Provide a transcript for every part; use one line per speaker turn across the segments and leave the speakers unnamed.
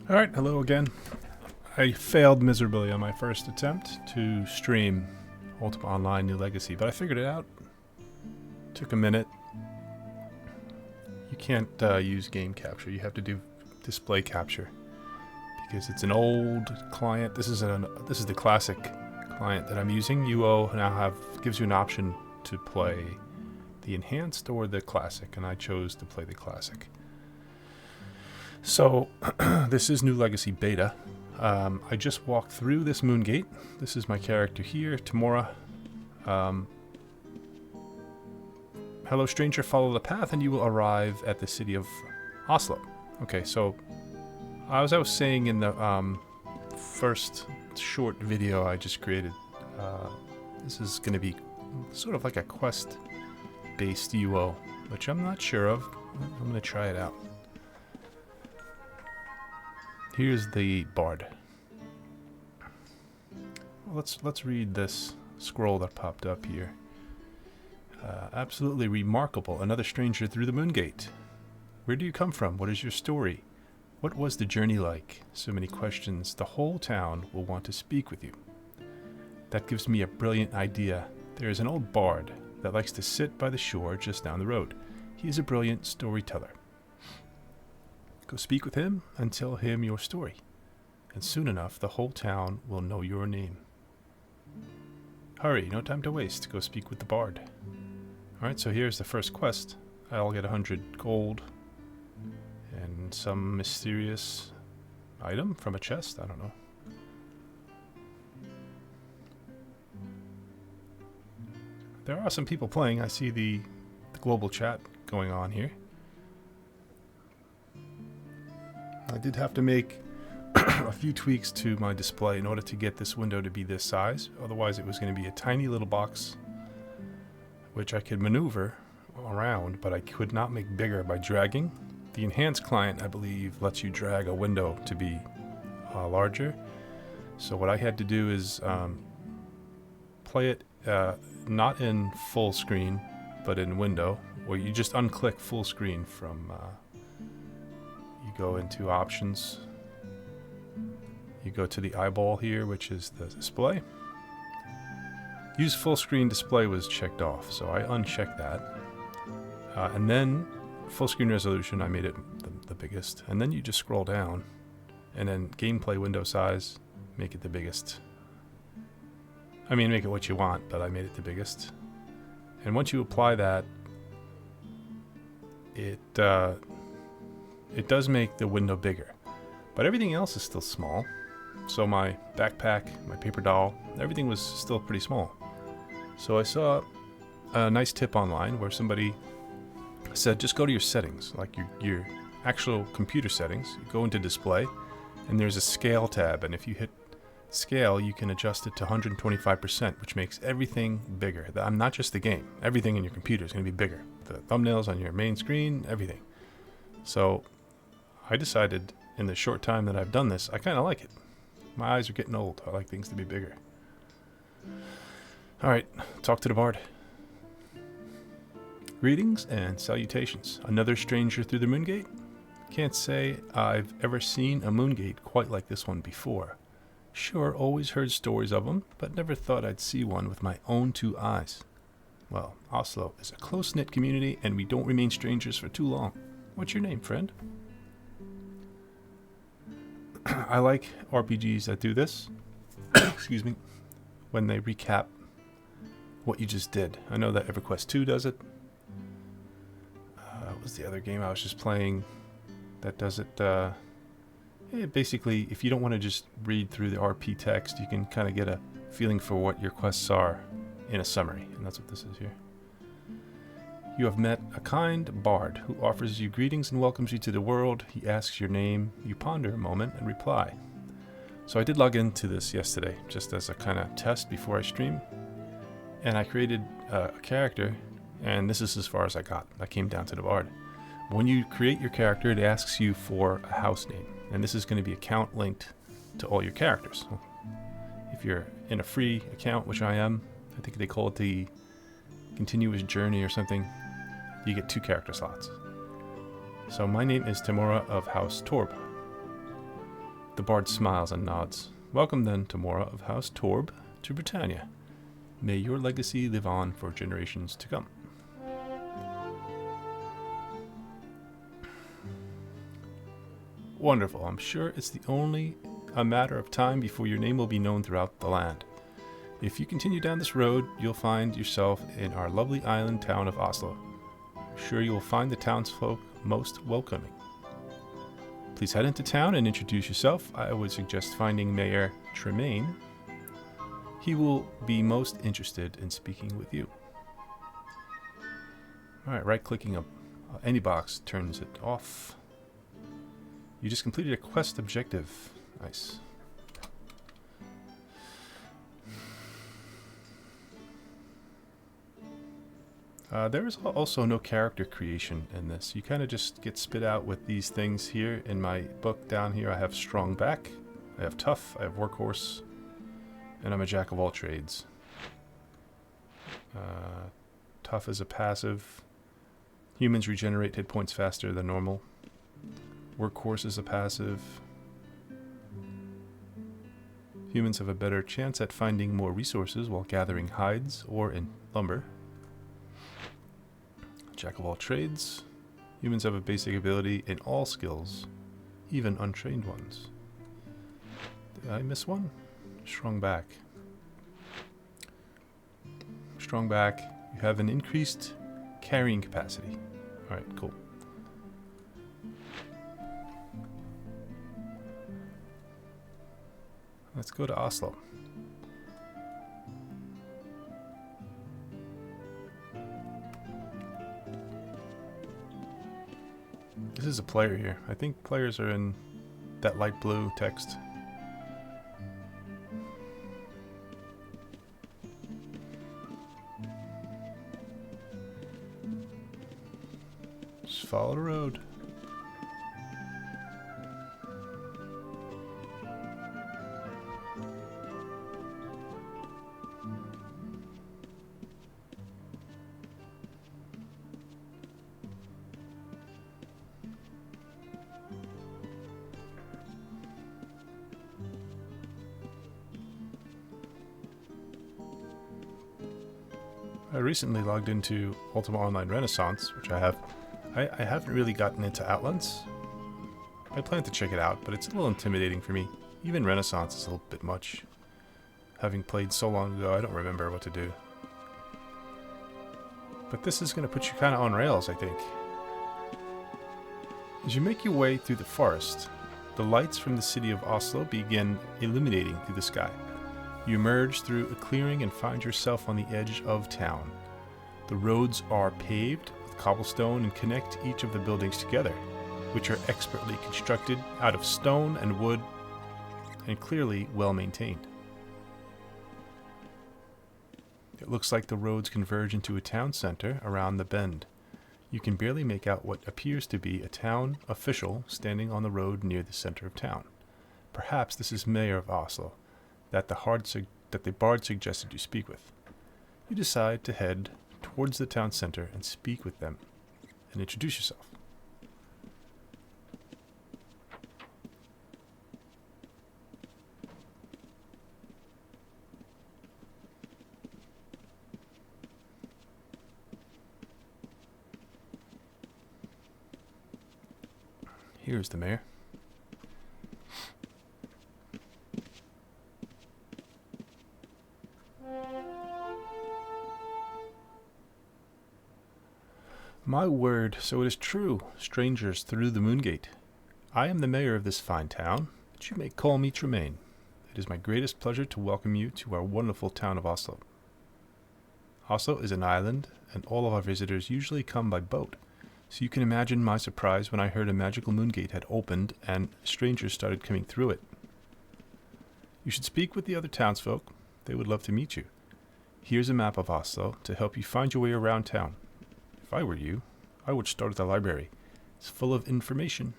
Alright, hello again. I failed miserably on my first attempt to stream Ultima Online New Legacy, but I figured it out. Took a minute. You can't use game capture, you have to do display capture. Because it's an old client. This is the classic client that I'm using. UO now gives you an option to play the enhanced or the classic, and I chose to play the classic. So, this is New Legacy Beta. I just walked through this moon gate. This is my character here, Tamora. Hello stranger, follow the path and you will arrive at the city of Oslo. Okay, so as I was saying in the first short video I just created, this is going to be sort of like a quest-based UO, which I'm not sure of. I'm going to try it out. Here's the bard. Let's read this scroll that popped up here. Absolutely remarkable. Another stranger through the moon gate. Where do you come from? What is your story? What was the journey like? So many questions. The whole town will want to speak with you. That gives me a brilliant idea. There is an old bard that likes to sit by the shore just down the road. He is a brilliant storyteller. Go speak with him and tell him your story. And soon enough, the whole town will know your name. Hurry, no time to waste. Go speak with the bard. Alright, so here's the first quest. I'll get 100 gold and some mysterious item from a chest. I don't know. There are some people playing. I see the global chat going on here. I did have to make a few tweaks to my display in order to get this window to be this size. Otherwise it was going to be a tiny little box which I could maneuver around, but I could not make bigger by dragging. The enhanced client, I believe, lets you drag a window to be larger. So what I had to do is play it not in full screen, but in window, where you just unclick full screen from... you go into options. You go to the eyeball here, which is the display. Use full screen display was checked off, so I unchecked that. And then full screen resolution, I made it the biggest. And then you just scroll down, and then gameplay window size, make it the biggest. I mean, make it what you want, but I made it the biggest. And once you apply that, it does make the window bigger, but everything else is still small. So my backpack, my paper doll, everything was still pretty small. So I saw a nice tip online where somebody said just go to your settings, like your actual computer settings. You go into display, and there's a scale tab, and if you hit scale, you can adjust it to 125%, which makes everything bigger. Not just the game, everything in your computer is going to be bigger. The thumbnails on your main screen, everything. So I decided in the short time that I've done this, I kind of like it. My eyes are getting old. I like things to be bigger. Alright, talk to the bard. Greetings and salutations. Another stranger through the moon gate? Can't say I've ever seen a moon gate quite like this one before. Sure, always heard stories of them, but never thought I'd see one with my own two eyes. Well, Oslo is a close-knit community and we don't remain strangers for too long. What's your name, friend? I like RPGs that do this. Excuse me. When they recap what you just did. I know that EverQuest 2 does it. What was the other game I was just playing that does it? Basically, if you don't want to just read through the RP text, you can kind of get a feeling for what your quests are in a summary. And that's what this is here. You have met a kind bard who offers you greetings and welcomes you to the world. He asks your name. You ponder a moment and reply. So I did log into this yesterday, just as a kind of test before I stream. And I created a character, and this is as far as I got. I came down to the bard. When you create your character, it asks you for a house name. And this is going to be account linked to all your characters. If you're in a free account, which I am, I think they call it the continuous journey or something, you get 2 character slots. So my name is Tamora of House Torb. The bard smiles and nods. Welcome then, Tamora of House Torb, to Britannia. May your legacy live on for generations to come. Wonderful. I'm sure it's only a matter of time before your name will be known throughout the land. If you continue down this road, you'll find yourself in our lovely island town of Oslo. I'm sure you will find the townsfolk most welcoming. Please head into town and introduce yourself. I would suggest finding Mayor Tremaine. He will be most interested in speaking with you. Alright, right-clicking any box turns it off. You just completed a quest objective. Nice. There is also no character creation in this. You kind of just get spit out with these things here. In my book down here, I have strong back, I have tough, I have workhorse, and I'm a jack of all trades. Tough is a passive. Humans regenerate hit points faster than normal. Workhorse is a passive. Humans have a better chance at finding more resources while gathering hides or in lumber. Jack of all trades. Humans have a basic ability in all skills, even untrained ones. Did I miss one? Strong back. Strong back. You have an increased carrying capacity. Alright, cool. Let's go to Oslo. This is a player here. I think players are in that light blue text. Just follow the road. I recently logged into Ultima Online Renaissance, which I haven't really gotten into Outlands. I plan to check it out, but it's a little intimidating for me. Even Renaissance is a little bit much. Having played so long ago, I don't remember what to do. But this is going to put you kind of on rails, I think. As you make your way through the forest, the lights from the city of Oslo begin illuminating through the sky. You emerge through a clearing and find yourself on the edge of town. The roads are paved with cobblestone and connect each of the buildings together, which are expertly constructed out of stone and wood and clearly well maintained. It looks like the roads converge into a town center around the bend. You can barely make out what appears to be a town official standing on the road near the center of town. Perhaps this is Mayor of Oslo, that the bard suggested you speak with. You decide to head towards the town center and speak with them and introduce yourself. Here's the mayor. My word, so it is true, strangers through the Moongate. I am the mayor of this fine town, but you may call me Tremaine. It is my greatest pleasure to welcome you to our wonderful town of Oslo. Oslo is an island, and all of our visitors usually come by boat, so you can imagine my surprise when I heard a magical Moongate had opened and strangers started coming through it. You should speak with the other townsfolk. They would love to meet you. Here's a map of Oslo to help you find your way around town. If I were you, I would start at the library. It's full of information.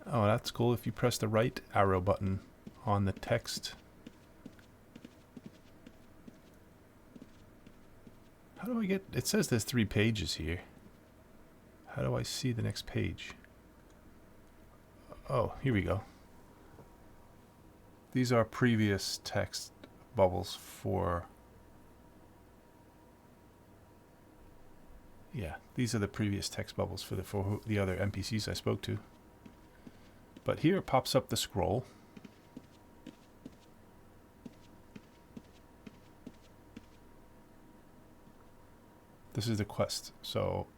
Oh, that's cool if you press the right arrow button on the text. How do I get... It says there's 3 pages here. How do I see the next page? Oh, here we go. These are previous text bubbles for... Yeah, these are the previous text bubbles for the other NPCs I spoke to. But here it pops up the scroll. This is the quest, so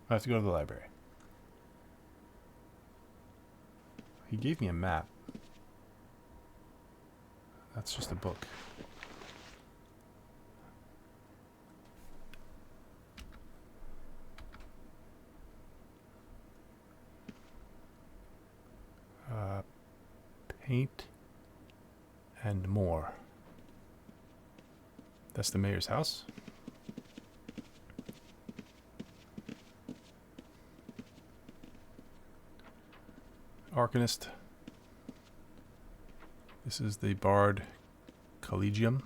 I have to go to the library. He gave me a map. That's just a book. Paint and more. That's the mayor's house. Arcanist. This is the Bard Collegium.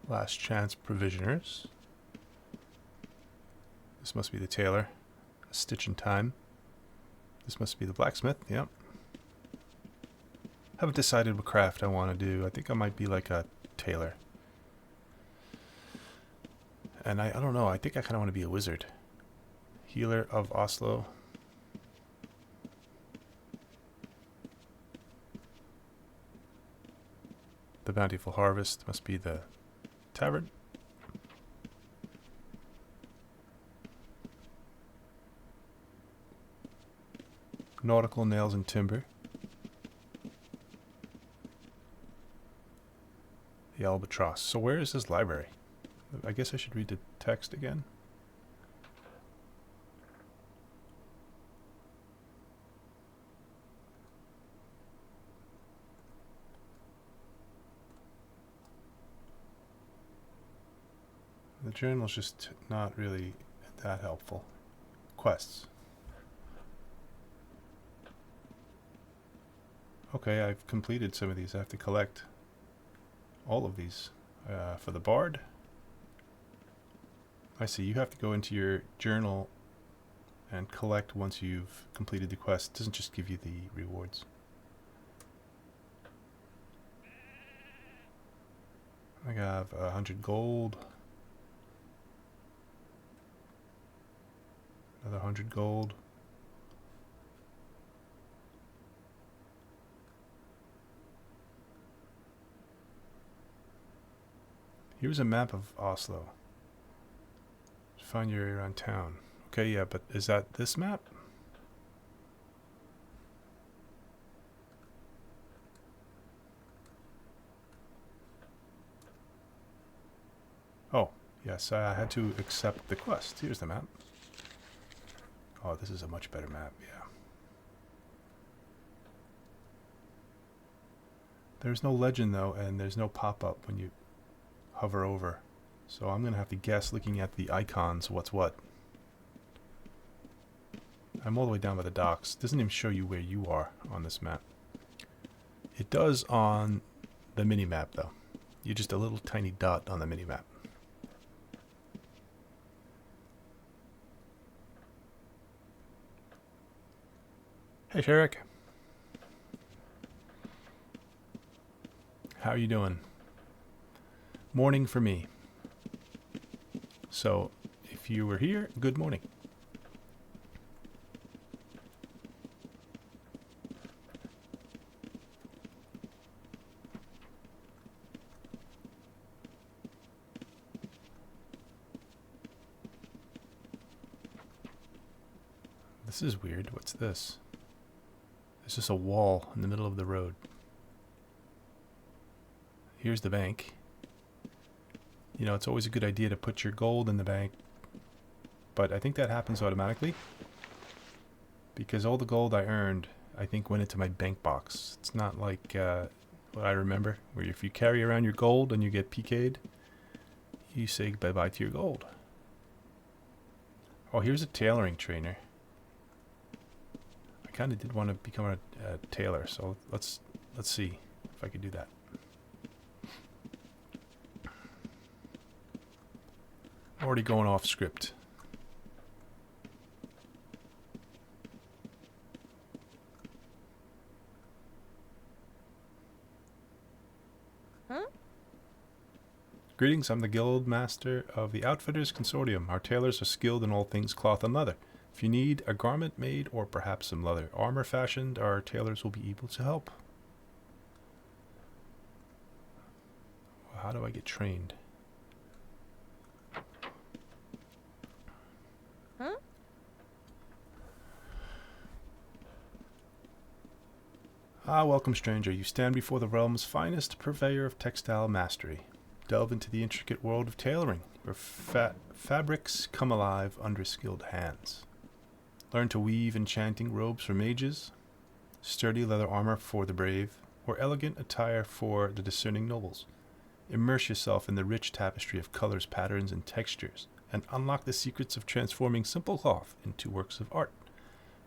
Last Chance Provisioners. This must be the tailor. A Stitch in Time. This must be the blacksmith. Yep. Haven't decided what craft I want to do. I think I might be like a tailor. And I don't know. I think I kind of want to be a wizard. Healer of Oslo. The Bountiful Harvest must be the Tavern. Nautical Nails and Timber. The Albatross. So where is this library? I guess I should read the text again. The journal's just not really that helpful. Quests. Okay, I've completed some of these. I have to collect all of these. For the Bard, I see. You have to go into your journal and collect once you've completed the quest. It doesn't just give you the rewards. I have 100 gold. Another 100 gold. Here's a map of Oslo. Find your area around town. Okay, yeah, but is that this map? Oh, yes, I had to accept the quest. Here's the map. Oh, this is a much better map, yeah. There's no legend, though, and there's no pop-up when you hover over. So I'm going to have to guess, looking at the icons, what's what. I'm all the way down by the docks. It doesn't even show you where you are on this map. It does on the mini-map, though. You're just a little tiny dot on the mini-map. Hey, Sherrick. How are you doing? Morning for me. So, if you were here, good morning. This is weird. What's this? There's just a wall in the middle of the road. Here's the bank. You know, it's always a good idea to put your gold in the bank, but I think that happens automatically because all the gold I earned, I think, went into my bank box. It's not like what I remember, where if you carry around your gold and you get PK'd, you say bye-bye to your gold. Oh, here's a tailoring trainer. I kind of did want to become a tailor, so let's see if I could do that. Already going off script. Greetings, I'm the Guild Master of the Outfitters Consortium. Our tailors are skilled in all things cloth and leather. If you need a garment made or perhaps some leather armor fashioned, our tailors will be able to help. Well, how do I get trained? Ah, welcome, stranger. You stand before the realm's finest purveyor of textile mastery. Delve into the intricate world of tailoring, where fabrics come alive under skilled hands. Learn to weave enchanting robes for mages, sturdy leather armor for the brave, or elegant attire for the discerning nobles. Immerse yourself in the rich tapestry of colors, patterns, and textures, and unlock the secrets of transforming simple cloth into works of art.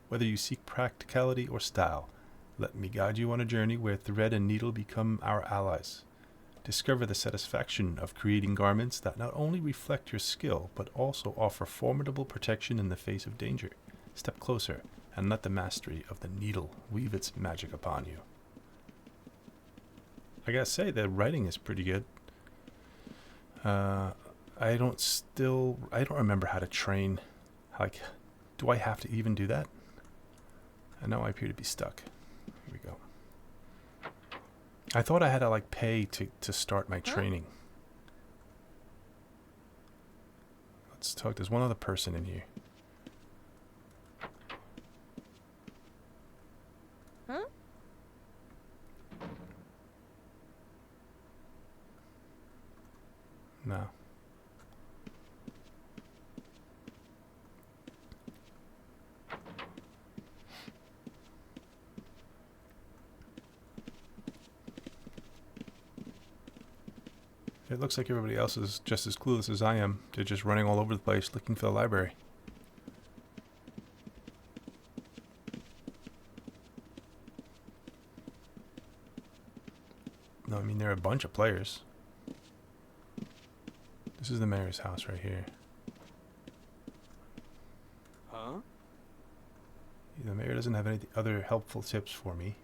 Whether you seek practicality or style, let me guide you on a journey where thread and needle become our allies. Discover the satisfaction of creating garments that not only reflect your skill, but also offer formidable protection in the face of danger. Step closer, and let the mastery of the needle weave its magic upon you. I gotta say, the writing is pretty good. I don't remember how to train. Like, do I have to even do that? And now I appear to be stuck. Here we go. I thought I had to like pay to start my training. Let's talk. There's one other person in here. No. It looks like everybody else is just as clueless as I am. They're just running all over the place looking for the library. No, I mean, there are a bunch of players. This is the mayor's house right here.
Huh?
The mayor doesn't have any other helpful tips for me.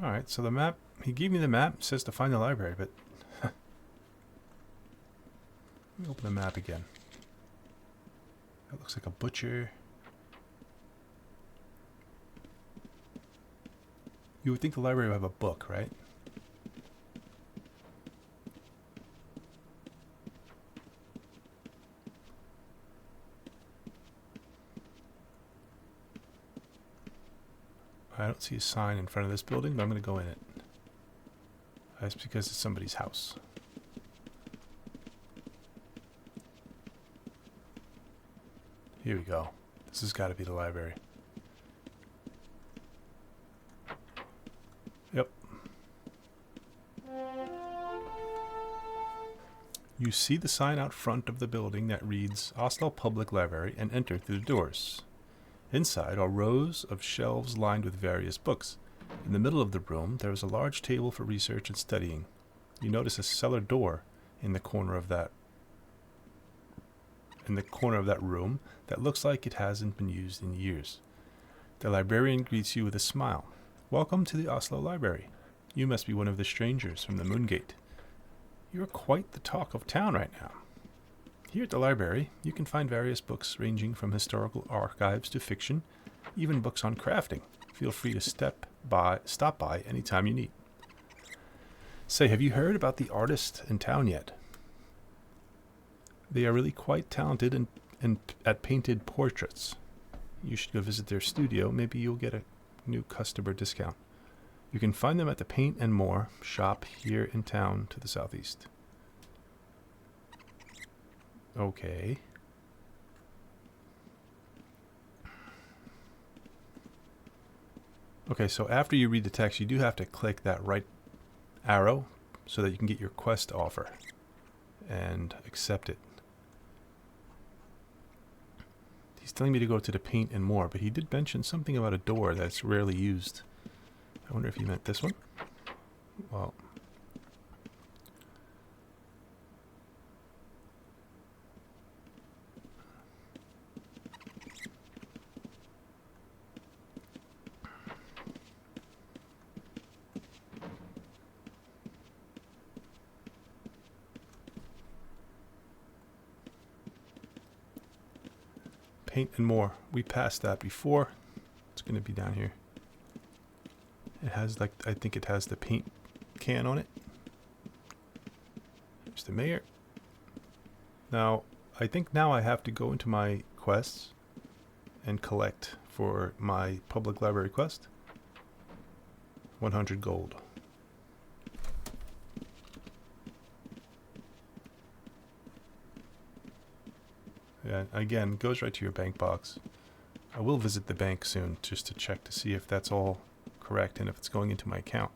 Alright, so the map, he gave me the map, says to find the library, but let me open the map again. That looks like a butcher. You would think the library would have a book, right? I don't see a sign in front of this building, but I'm going to go in it. That's because it's somebody's house. Here we go. This has got to be the library. Yep. You see the sign out front of the building that reads Oslo Public Library and enter through the doors. Inside are rows of shelves lined with various books. In the middle of the room, there is a large table for research and studying. You notice a cellar door in the corner of that room that looks like it hasn't been used in years. The librarian greets you with a smile. Welcome to the Oslo Library. You must be one of the strangers from the Moongate. You're quite the talk of town right now. Here at the library, you can find various books ranging from historical archives to fiction, even books on crafting. Feel free to stop by anytime you need. Say, have you heard about the artist in town yet? They are really quite talented at painted portraits. You should go visit their studio. Maybe you'll get a new customer discount. You can find them at the Paint and More shop here in town to the southeast. Okay. Okay, so after you read the text, you do have to click that right arrow so that you can get your quest offer and accept it. He's telling me to go to the paint and more, but he did mention something about a door that's rarely used. I wonder if he meant this one. Well, paint and more. We passed that before. It's going to be down here. It has, like, I think it has the paint can on it. There's the mayor. Now, I think now I have to go into my quests and collect for my public library quest 100 gold. Yeah, again, goes right to your bank box. I will visit the bank soon just to check to see if that's all correct and if it's going into my account.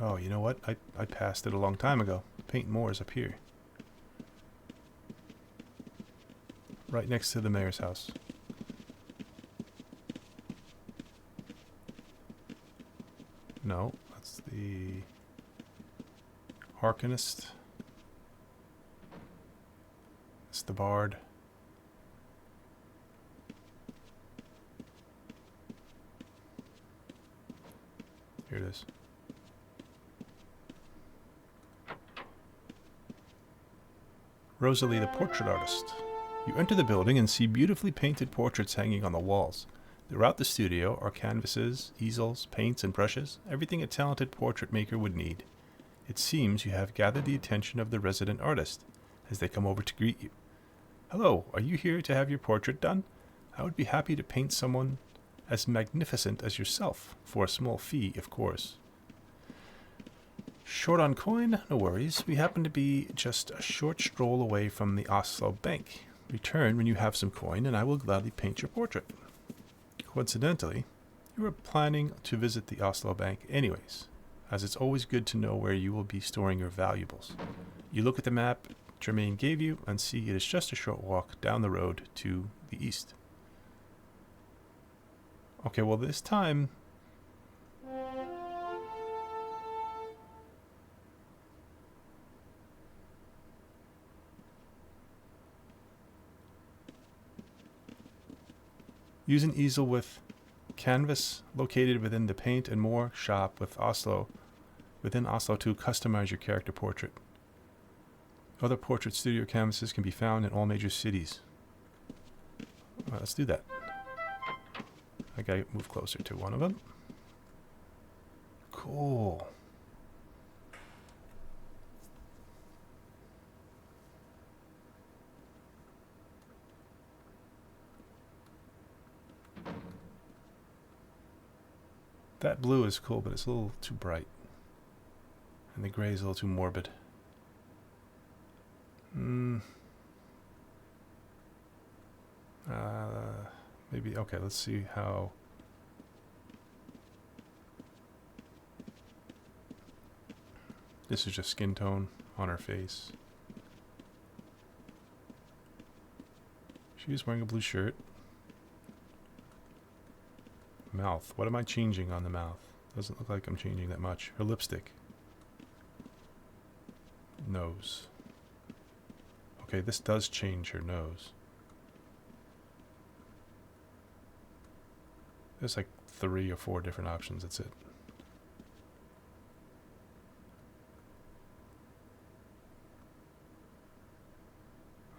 Oh, you know what? I passed it a long time ago. Paint more is up here. Right next to the mayor's house. No, that's the Harkenist. It's the Bard. Here it is. Rosalie, the portrait artist. You enter the building and see beautifully painted portraits hanging on the walls. Throughout the studio are canvases, easels, paints, and brushes, everything a talented portrait maker would need. It seems you have gathered the attention of the resident artist, as they come over to greet you. Hello, are you here to have your portrait done? I would be happy to paint someone as magnificent as yourself, for a small fee, of course. Short on coin? No worries. We happen to be just a short stroll away from the Oslo Bank. Return when you have some coin, and I will gladly paint your portrait. Coincidentally, you were planning to visit the Oslo Bank anyways, as it's always good to know where you will be storing your valuables. You look at the map Jermaine gave you and see it is just a short walk down the road to the east. Okay, well this time... Use an easel with canvas located within the paint and more shop within Oslo to customize your character portrait. Other portrait studio canvases can be found in all major cities. Well, let's do that. I gotta move closer to one of them. Cool. That blue is cool, but it's a little too bright. And the gray is a little too morbid. Maybe, okay, let's see how... This is just skin tone on her face. She's wearing a blue shirt. Mouth. What am I changing on the mouth? Doesn't look like I'm changing that much. Her lipstick. Nose. Okay, this does change her nose. There's like 3 or 4 different options. That's it.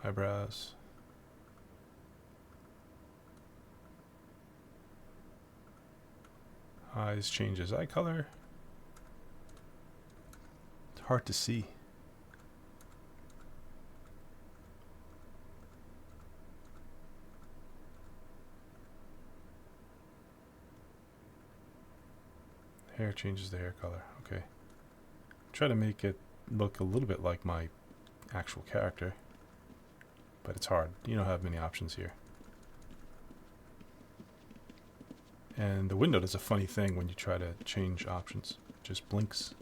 Eyebrows. Eyes changes eye color. It's hard to see. Hair changes the hair color. Okay. Try to make it look a little bit like my actual character, but it's hard. You don't have many options here. And the window does a funny thing when you try to change options. It just blinks.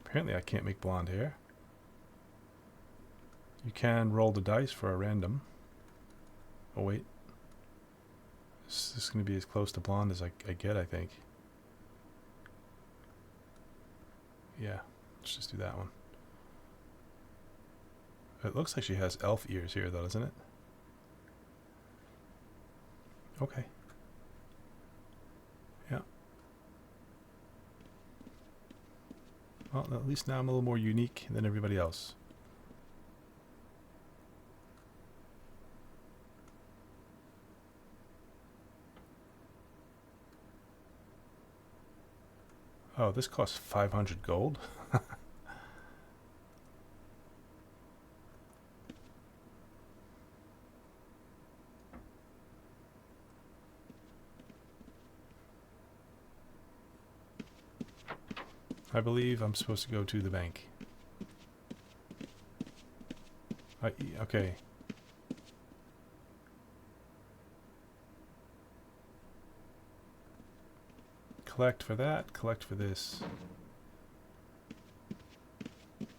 Apparently I can't make blonde hair. You can roll the dice for a random. Oh wait. This is going to be as close to blonde as I get, I think. Yeah, let's just do that one. It looks like she has elf ears here though, doesn't it? Okay. Yeah. Well, at least now I'm a little more unique than everybody else. Oh, this costs 500 gold? I believe I'm supposed to go to the bank. Okay. Collect for that, collect for this.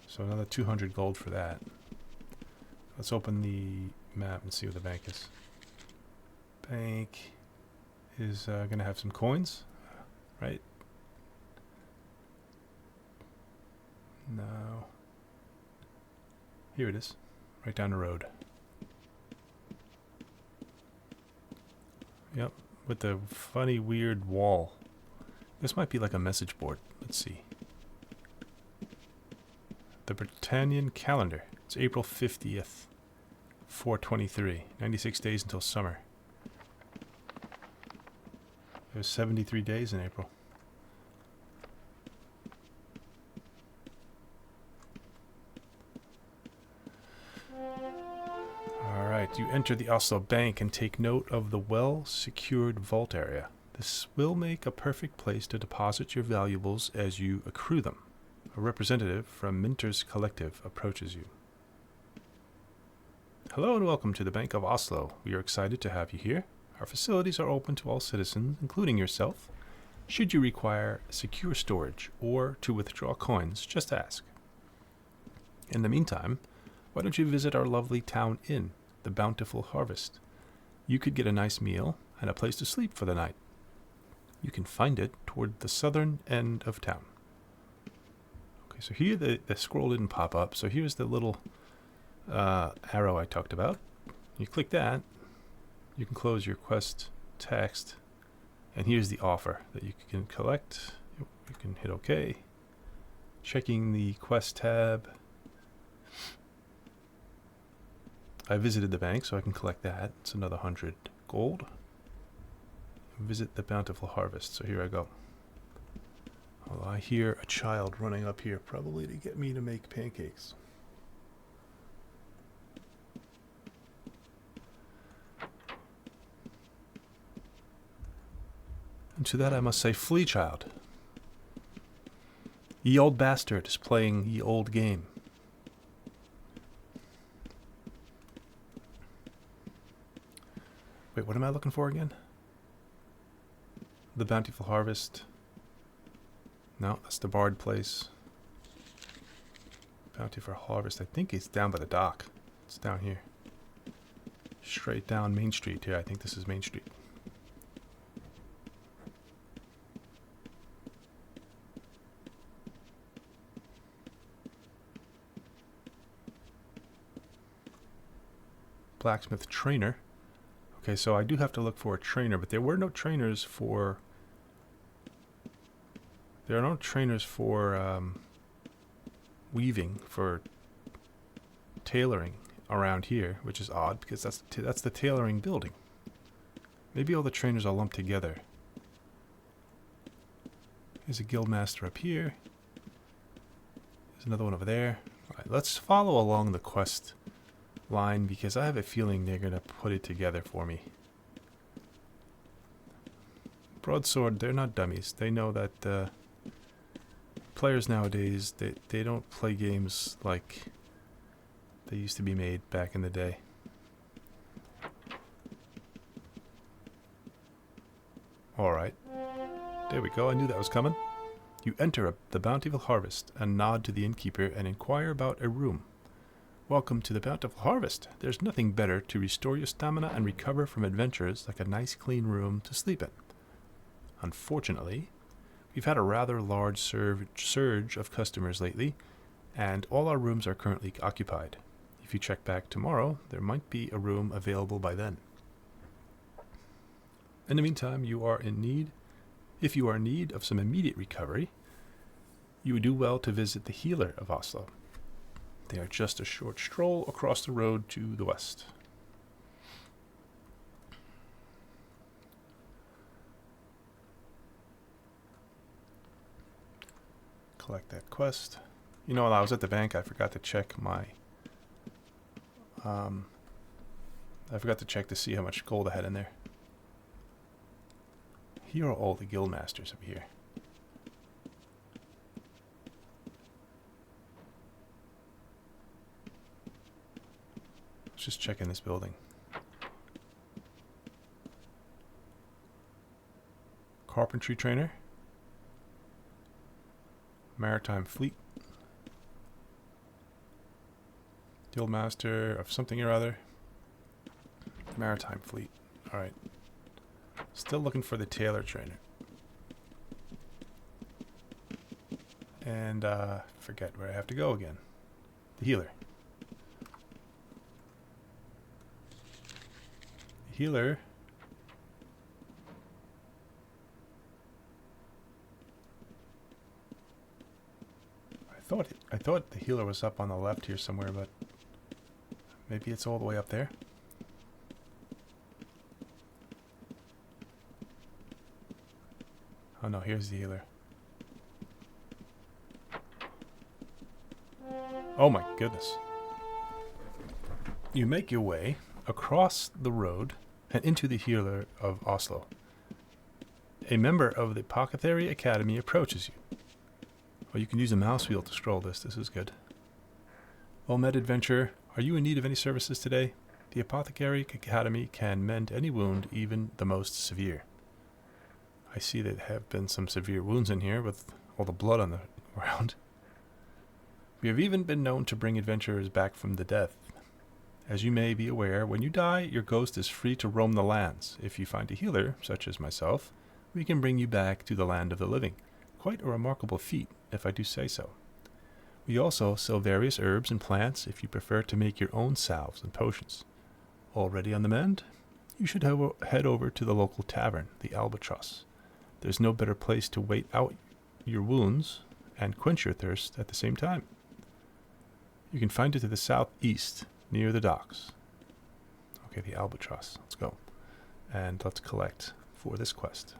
So another 200 gold for that. Let's open the map and see what the bank is. Bank is going to have some coins, right? No. Here it is, right down the road. Yep, with the funny weird wall. This might be like a message board. Let's see. The Britannian calendar. It's April 50th, 423. 96 days until summer. There's 73 days in April. Alright, you enter the Oslo Bank and take note of the well-secured vault area. This will make a perfect place to deposit your valuables as you accrue them. A representative from Minters Collective approaches you. Hello and welcome to the Bank of Oslo. We are excited to have you here. Our facilities are open to all citizens, including yourself. Should you require secure storage or to withdraw coins, just ask. In the meantime, why don't you visit our lovely town inn, the Bountiful Harvest? You could get a nice meal and a place to sleep for the night. You can find it toward the southern end of town. Okay, so here the scroll didn't pop up, so here's the little arrow I talked about. You click that, you can close your quest text, and here's the offer that you can collect. You can hit OK. Checking the quest tab. I visited the bank, so I can collect that. It's another 100 gold. Visit the Bountiful Harvest. So here I go. Well, I hear a child running up here, probably to get me to make pancakes. And to that I must say, flee, child. Ye old bastard is playing ye old game. Wait, what am I looking for again? The Bountiful Harvest. No, that's the Bard place. Bountiful Harvest, I think it's down by the dock. It's down here. Straight down Main Street here. I think this is Main Street. Blacksmith trainer. Okay, so I do have to look for a trainer, but there were no trainers for... There are no trainers for weaving, for tailoring around here, which is odd, because that's the tailoring building. Maybe all the trainers are lumped together. There's a guildmaster up here. There's another one over there. All right, let's follow along the quest line, because I have a feeling they're going to put it together for me. Broadsword, they're not dummies. They know that players nowadays, they don't play games like they used to be made back in the day. Alright. There we go, I knew that was coming. You enter the Bountiful Harvest and nod to the innkeeper and inquire about a room. Welcome to the Bountiful Harvest. There's nothing better to restore your stamina and recover from adventures like a nice clean room to sleep in. Unfortunately, we've had a rather large surge of customers lately, and all our rooms are currently occupied. If you check back tomorrow, there might be a room available by then. In the meantime, if you are in need of some immediate recovery, you would do well to visit the Healer of Oslo. They are just a short stroll across the road to the west. Collect that quest. You know, while I was at the bank, I forgot to check my... I forgot to check to see how much gold I had in there. Here are all the guild masters over here. Let's just check in this building. Carpentry trainer. Maritime fleet. Guild master of something or other. Maritime fleet. Alright. Still looking for the tailor trainer. And forget where I have to go again. The healer. The healer. I thought the healer was up on the left here somewhere, but maybe it's all the way up there. Oh no, here's the healer. Oh my goodness. You make your way across the road and into the Healer of Oslo. A member of the Apothecary Academy approaches you. Oh, you can use a mouse wheel to scroll this. This is good. Well met, adventurer. Are you in need of any services today? The Apothecary Academy can mend any wound, even the most severe. I see there have been some severe wounds in here with all the blood on the ground. We have even been known to bring adventurers back from the death. As you may be aware, when you die, your ghost is free to roam the lands. If you find a healer, such as myself, we can bring you back to the land of the living. Quite a remarkable feat, if I do say so. We also sell various herbs and plants if you prefer to make your own salves and potions. Already on the mend? You should head over to the local tavern, the Albatross. There's no better place to wait out your wounds and quench your thirst at the same time. You can find it to the southeast, near the docks. Okay, the Albatross. Let's go. And let's collect for this quest.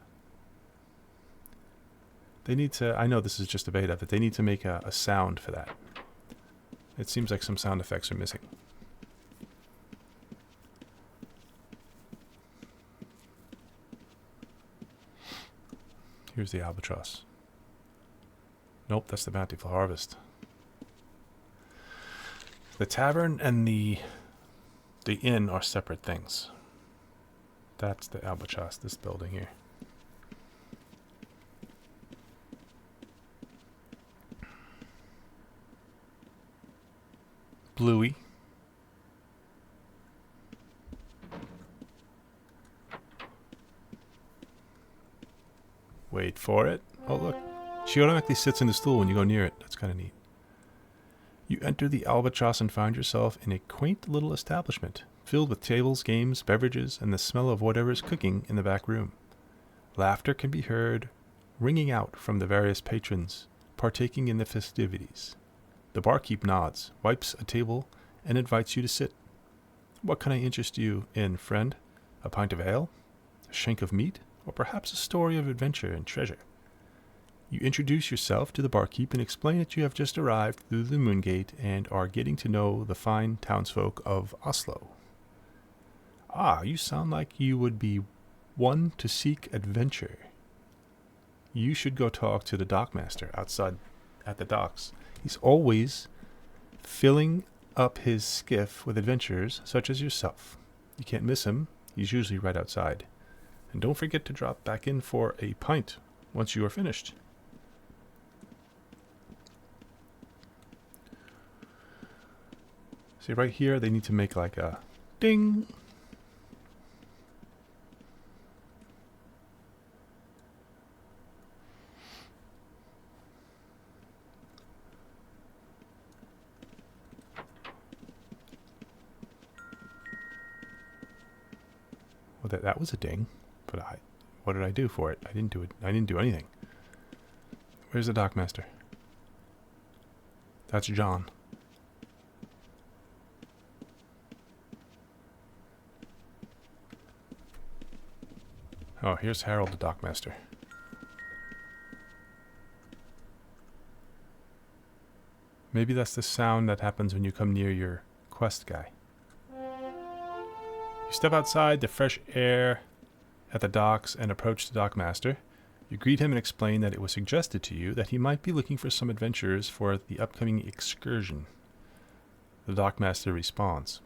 They need to, I know this is just a beta, but they need to make a sound for that. It seems like some sound effects are missing. Here's the Albatross. Nope, that's the Bountiful Harvest. The tavern and the inn are separate things. That's the Albatross, this building here. Bluey. Wait for it. Oh look, she automatically sits in the stool when you go near it. That's kind of neat. You enter the Albatross and find yourself in a quaint little establishment, filled with tables, games, beverages, and the smell of whatever is cooking in the back room. Laughter can be heard ringing out from the various patrons partaking in the festivities. The barkeep nods, wipes a table, and invites you to sit. What can I interest you in, friend? A pint of ale? A shank of meat? Or perhaps a story of adventure and treasure? You introduce yourself to the barkeep and explain that you have just arrived through the Moongate and are getting to know the fine townsfolk of Oslo. Ah, you sound like you would be one to seek adventure. you should go talk to the dockmaster outside at the docks. He's always filling up his skiff with adventurers such as yourself. You can't miss him. He's usually right outside. And don't forget to drop back in for a pint once you are finished. See, right here, they need to make like a ding. Well, that was a ding, but what did I do for it? I didn't do it. I didn't do anything. Where's the dockmaster? That's John. Oh, here's Harold, the dockmaster. Maybe that's the sound that happens when you come near your quest guy. You step outside the fresh air at the docks and approach the dockmaster. You greet him and explain that it was suggested to you that he might be looking for some adventurers for the upcoming excursion. The dockmaster responds,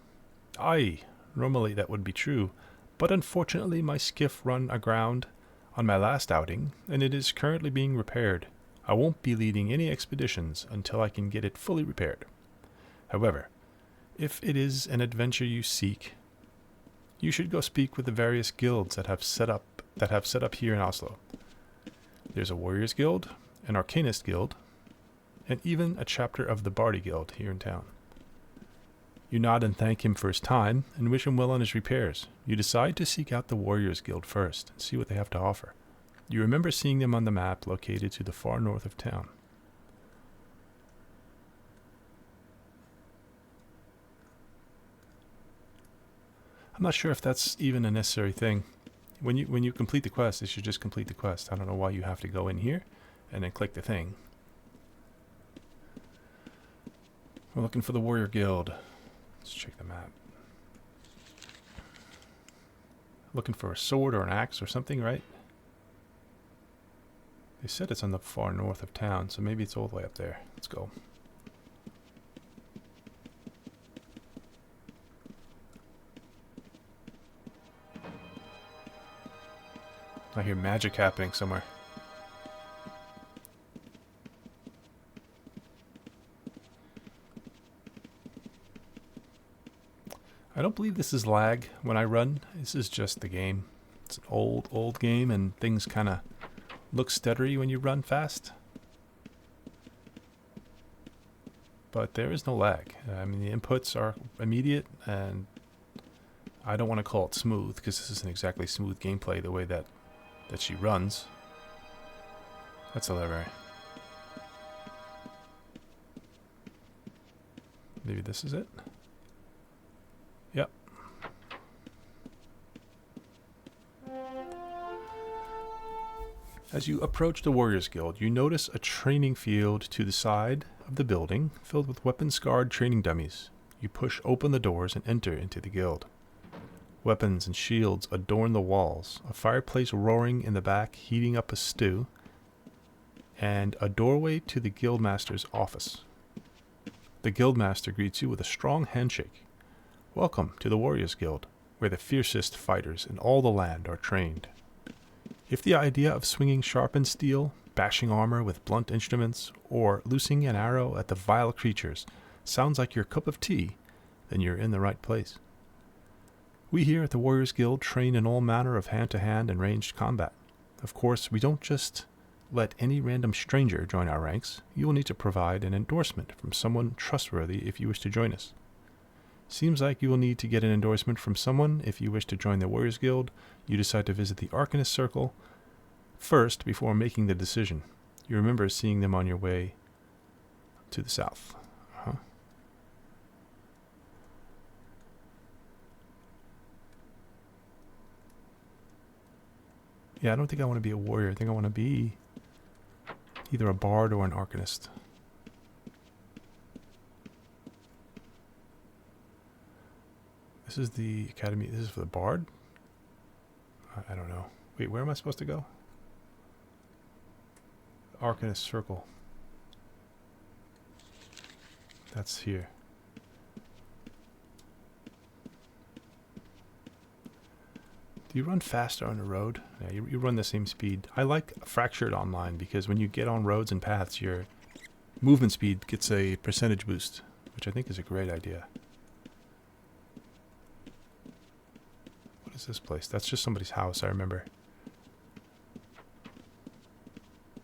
"Aye, normally that would be true, but unfortunately my skiff run aground on my last outing, and it is currently being repaired. I won't be leading any expeditions until I can get it fully repaired. However, if it is an adventure you seek, you should go speak with the various guilds that have set up here in Oslo. There's a Warriors Guild, an Arcanist Guild, and even a chapter of the Bardi Guild here in town." You nod and thank him for his time and wish him well on his repairs. You decide to seek out the Warriors Guild first and see what they have to offer. You remember seeing them on the map located to the far north of town. I'm not sure if that's even a necessary thing. When you complete the quest, it should just complete the quest. I don't know why you have to go in here and then click the thing. We're looking for the Warrior Guild. Let's check the map. Looking for a sword or an axe or something, right? They said it's on the far north of town, so maybe it's all the way up there. Let's go. I hear magic happening somewhere. I don't believe this is lag when I run. This is just the game. It's an old game, and things kind of look stuttery when you run fast. But there is no lag. I mean, the inputs are immediate, and I don't want to call it smooth, because this isn't exactly smooth gameplay the way that she runs. That's a library. Maybe this is it? Yep. As you approach the Warriors Guild, you notice a training field to the side of the building filled with weapon-scarred training dummies. You push open the doors and enter into the guild. Weapons and shields adorn the walls, a fireplace roaring in the back heating up a stew, and a doorway to the guildmaster's office. The guildmaster greets you with a strong handshake. Welcome to the Warriors Guild, where the fiercest fighters in all the land are trained. If the idea of swinging sharpened steel, bashing armor with blunt instruments, or loosing an arrow at the vile creatures sounds like your cup of tea, then you're in the right place. We here at the Warriors Guild train in all manner of hand-to-hand and ranged combat. Of course, we don't just let any random stranger join our ranks. You will need to provide an endorsement from someone trustworthy if you wish to join us. Seems like you will need to get an endorsement from someone if you wish to join the Warriors Guild. You decide to visit the Arcanist Circle first before making the decision. You remember seeing them on your way to the south. Yeah, I don't think I want to be a warrior. I think I want to be either a bard or an arcanist. This is the academy. This is for the bard? I don't know. Wait, where am I supposed to go? Arcanist Circle. That's here. Do you run faster on the road? Yeah, you run the same speed. I like Fractured Online because when you get on roads and paths, your movement speed gets a percentage boost, which I think is a great idea. What is this place? That's just somebody's house, I remember.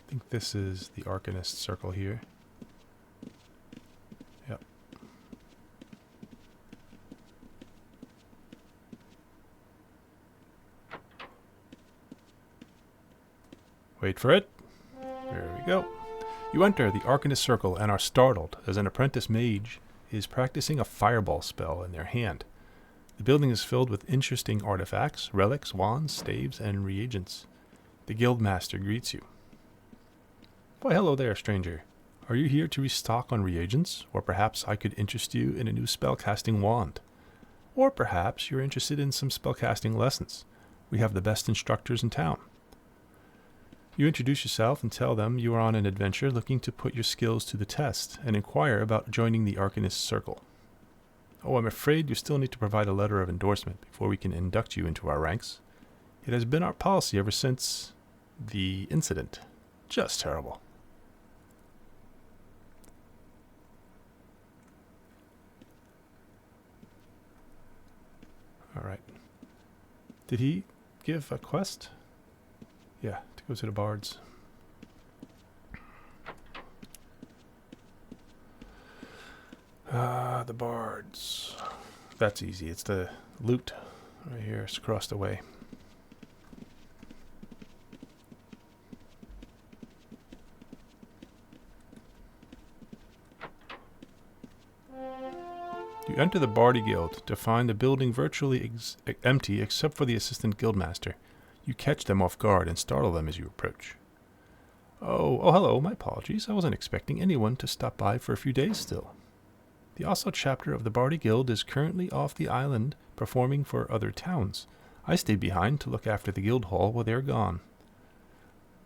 I think this is the Arcanist Circle here. Yep. Wait for it. There we go. You enter the Arcanist Circle and are startled as an apprentice mage is practicing a fireball spell in their hand. The building is filled with interesting artifacts, relics, wands, staves, and reagents. The guildmaster greets you. Why, hello there, stranger. Are you here to restock on reagents? Or perhaps I could interest you in a new spellcasting wand. Or perhaps you're interested in some spellcasting lessons. We have the best instructors in town. You introduce yourself and tell them you are on an adventure looking to put your skills to the test and inquire about joining the Arcanist Circle. Oh, I'm afraid you still need to provide a letter of endorsement before we can induct you into our ranks. It has been our policy ever since the incident. Just terrible. Alright. Did he give a quest? Yeah, to go to the bards. The bards. That's easy. It's the loot right here. It's across the way. You enter the Bardy Guild to find the building virtually empty except for the assistant guildmaster. You catch them off guard and startle them as you approach. Oh, hello. My apologies. I wasn't expecting anyone to stop by for a few days still. The Oslo chapter of the Bardy Guild is currently off the island performing for other towns. I stayed behind to look after the guild hall while they're gone.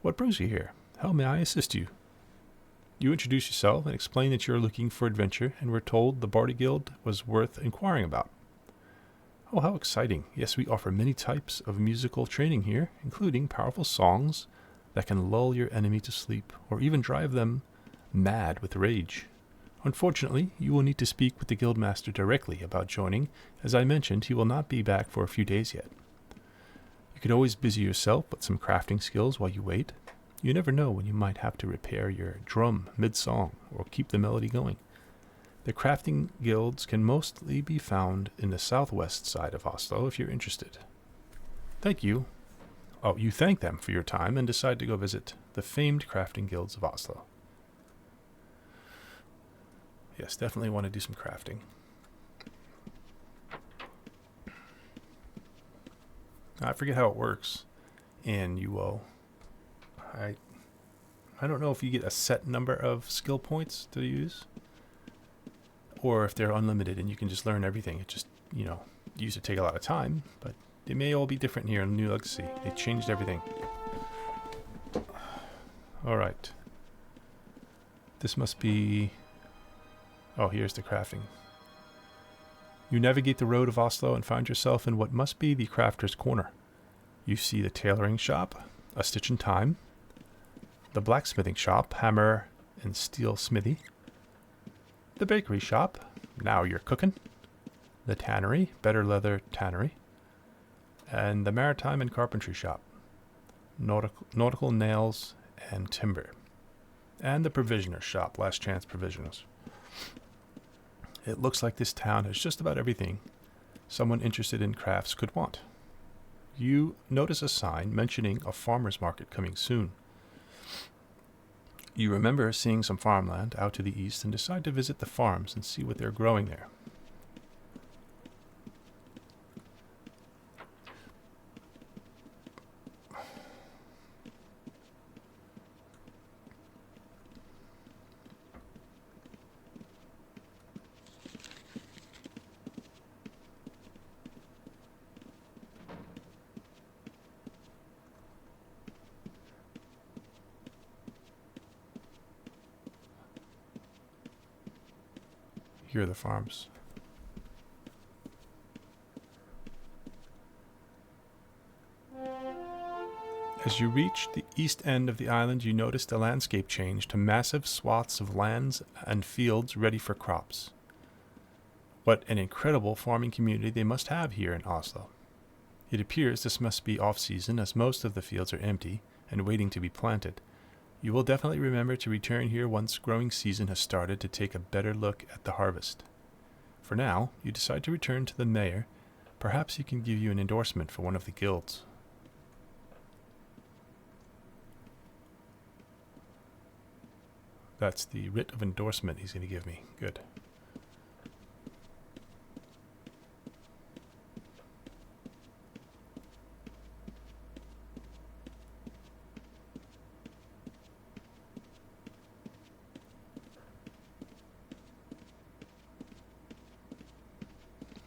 What brings you here? How may I assist you? You introduce yourself and explain that you're looking for adventure and were told the Bardy Guild was worth inquiring about. Oh, how exciting. Yes, we offer many types of musical training here, including powerful songs that can lull your enemy to sleep or even drive them mad with rage. Unfortunately, you will need to speak with the guildmaster directly about joining. As I mentioned, he will not be back for a few days yet. You could always busy yourself with some crafting skills while you wait. You never know when you might have to repair your drum mid-song or keep the melody going. The crafting guilds can mostly be found in the southwest side of Oslo if you're interested. Thank you. Oh, you thank them for your time and decide to go visit the famed crafting guilds of Oslo. Yes, definitely want to do some crafting. I forget how it works. And you will... I don't know if you get a set number of skill points to use. Or if they're unlimited and you can just learn everything. It just, used to take a lot of time. But they may all be different here in New Legacy. They changed everything. Alright. This must be... Oh, here's the crafting. You navigate the road of Oslo and find yourself in what must be the crafter's corner. You see the tailoring shop, a stitch in time, the blacksmithing shop, hammer and steel smithy, the bakery shop, now you're cooking, the tannery, better leather tannery, and the maritime and carpentry shop, nautical nails and timber, and the provisioner shop, last chance provisioners. It looks like this town has just about everything someone interested in crafts could want. You notice a sign mentioning a farmer's market coming soon. You remember seeing some farmland out to the east and decide to visit the farms and see what they're growing there. Here are the farms. As you reach the east end of the island, you notice the landscape change to massive swaths of lands and fields ready for crops. What an incredible farming community they must have here in Oslo. It appears this must be off-season, as most of the fields are empty and waiting to be planted. You will definitely remember to return here once growing season has started to take a better look at the harvest. For now, you decide to return to the mayor. Perhaps he can give you an endorsement for one of the guilds. That's the writ of endorsement he's going to give me. Good.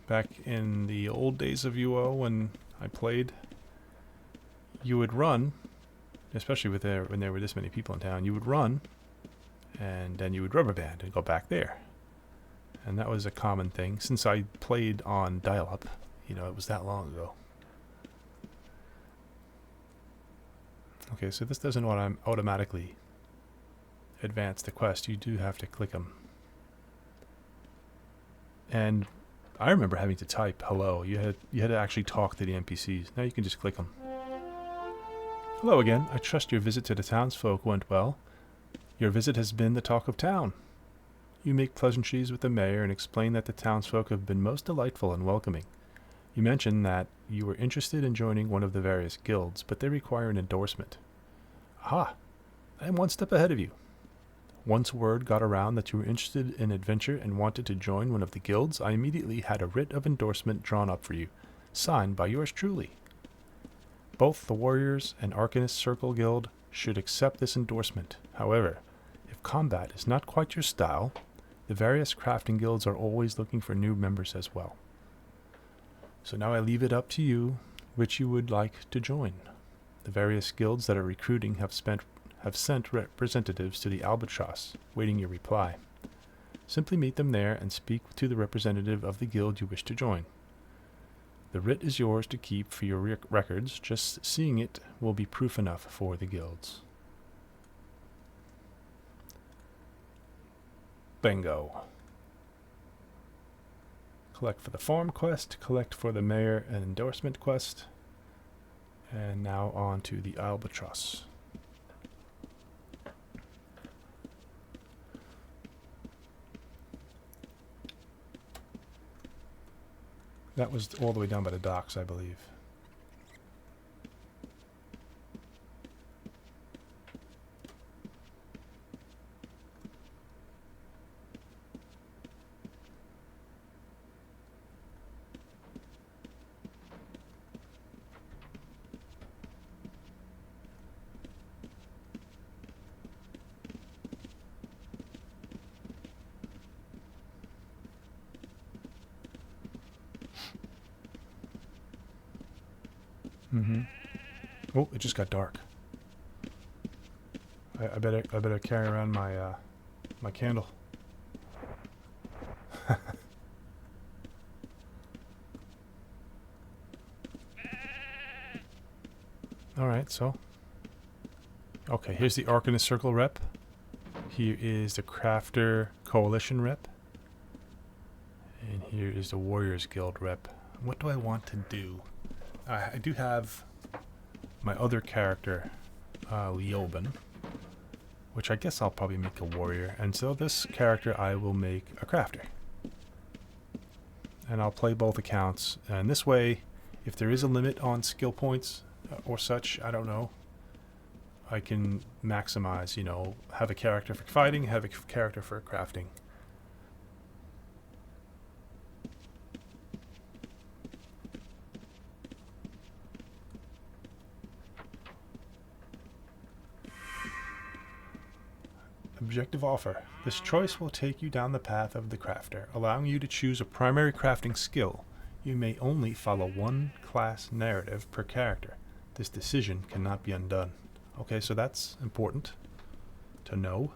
Back in the old days of UO when I played, you would run, especially when there were this many people in town, you would run and then you would rubber band and go back there. And that was a common thing. Since I played on dial-up, you know, it was that long ago. Okay, so this doesn't want to automatically advance the quest. You do have to click them. And I remember having to type hello. You had to actually talk to the NPCs. Now you can just click them. Hello again. I trust your visit to the townsfolk went well. Your visit has been the talk of town. You make pleasantries with the mayor and explain that the townsfolk have been most delightful and welcoming. You mention that you were interested in joining one of the various guilds, but they require an endorsement. Aha! I am one step ahead of you. Once word got around that you were interested in adventure and wanted to join one of the guilds, I immediately had a writ of endorsement drawn up for you, signed by yours truly. Both the Warriors and Arcanist Circle Guild should accept this endorsement. However, if combat is not quite your style, the various crafting guilds are always looking for new members as well. So now I leave it up to you which you would like to join. The various guilds that are recruiting have sent representatives to the Albatross, waiting your reply. Simply meet them there and speak to the representative of the guild you wish to join. The writ is yours to keep for your records. Just seeing it will be proof enough for the guilds. Bingo. Collect for the farm quest, collect for the mayor and endorsement quest. And now on to the Albatross. That was all the way down by the docks, I believe. Oh, it just got dark. I better carry around my my candle. All right, so okay, here's the Arcanist Circle rep. Here is the Crafter Coalition rep. And here is the Warriors Guild rep. What do I want to do? I do have my other character, Leoben, which I guess I'll probably make a warrior. And so this character I will make a crafter. And I'll play both accounts. And this way, if there is a limit on skill points or such, I don't know, I can maximize, you know, have a character for fighting, have a character for crafting. Objective offer. This choice will take you down the path of the crafter, allowing you to choose a primary crafting skill. You may only follow one class narrative per character. This decision cannot be undone. Okay, so that's important to know.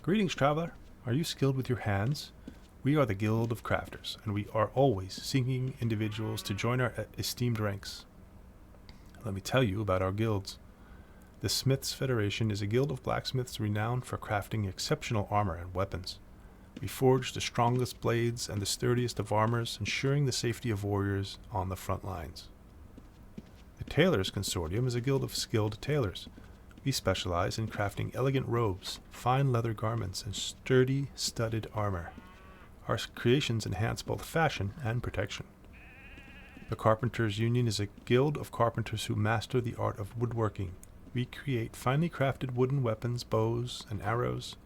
Greetings, traveler. Are you skilled with your hands? We are the Guild of Crafters, and we are always seeking individuals to join our esteemed ranks. Let me tell you about our guilds. The Smiths Federation is a guild of blacksmiths renowned for crafting exceptional armor and weapons. We forge the strongest blades and the sturdiest of armors, ensuring the safety of warriors on the front lines. The Tailors Consortium is a guild of skilled tailors. We specialize in crafting elegant robes, fine leather garments, and sturdy, studded armor. Our creations enhance both fashion and protection. The Carpenters Union is a guild of carpenters who master the art of woodworking. We create finely crafted wooden weapons, bows, and arrows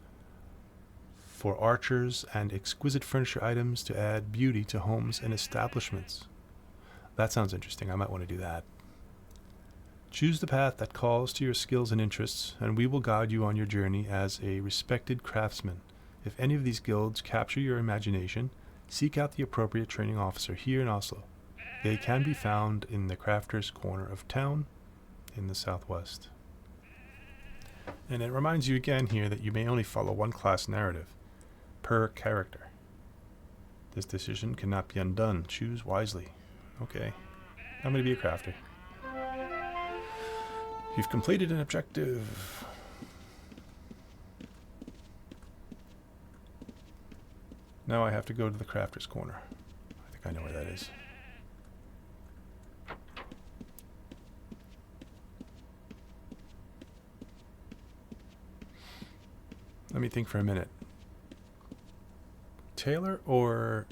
for archers, and exquisite furniture items to add beauty to homes and establishments. That sounds interesting. I might want to do that. Choose the path that calls to your skills and interests, and we will guide you on your journey as a respected craftsman. If any of these guilds capture your imagination, seek out the appropriate training officer here in Oslo. They can be found in the Crafters' Corner of town in the southwest. And it reminds you again here that you may only follow one class narrative per character. This decision cannot be undone. Choose wisely. Okay, I'm going to be a crafter. You've completed an objective. Now I have to go to the Crafter's Corner. I think I know where that is. Let me think for a minute. Tailor or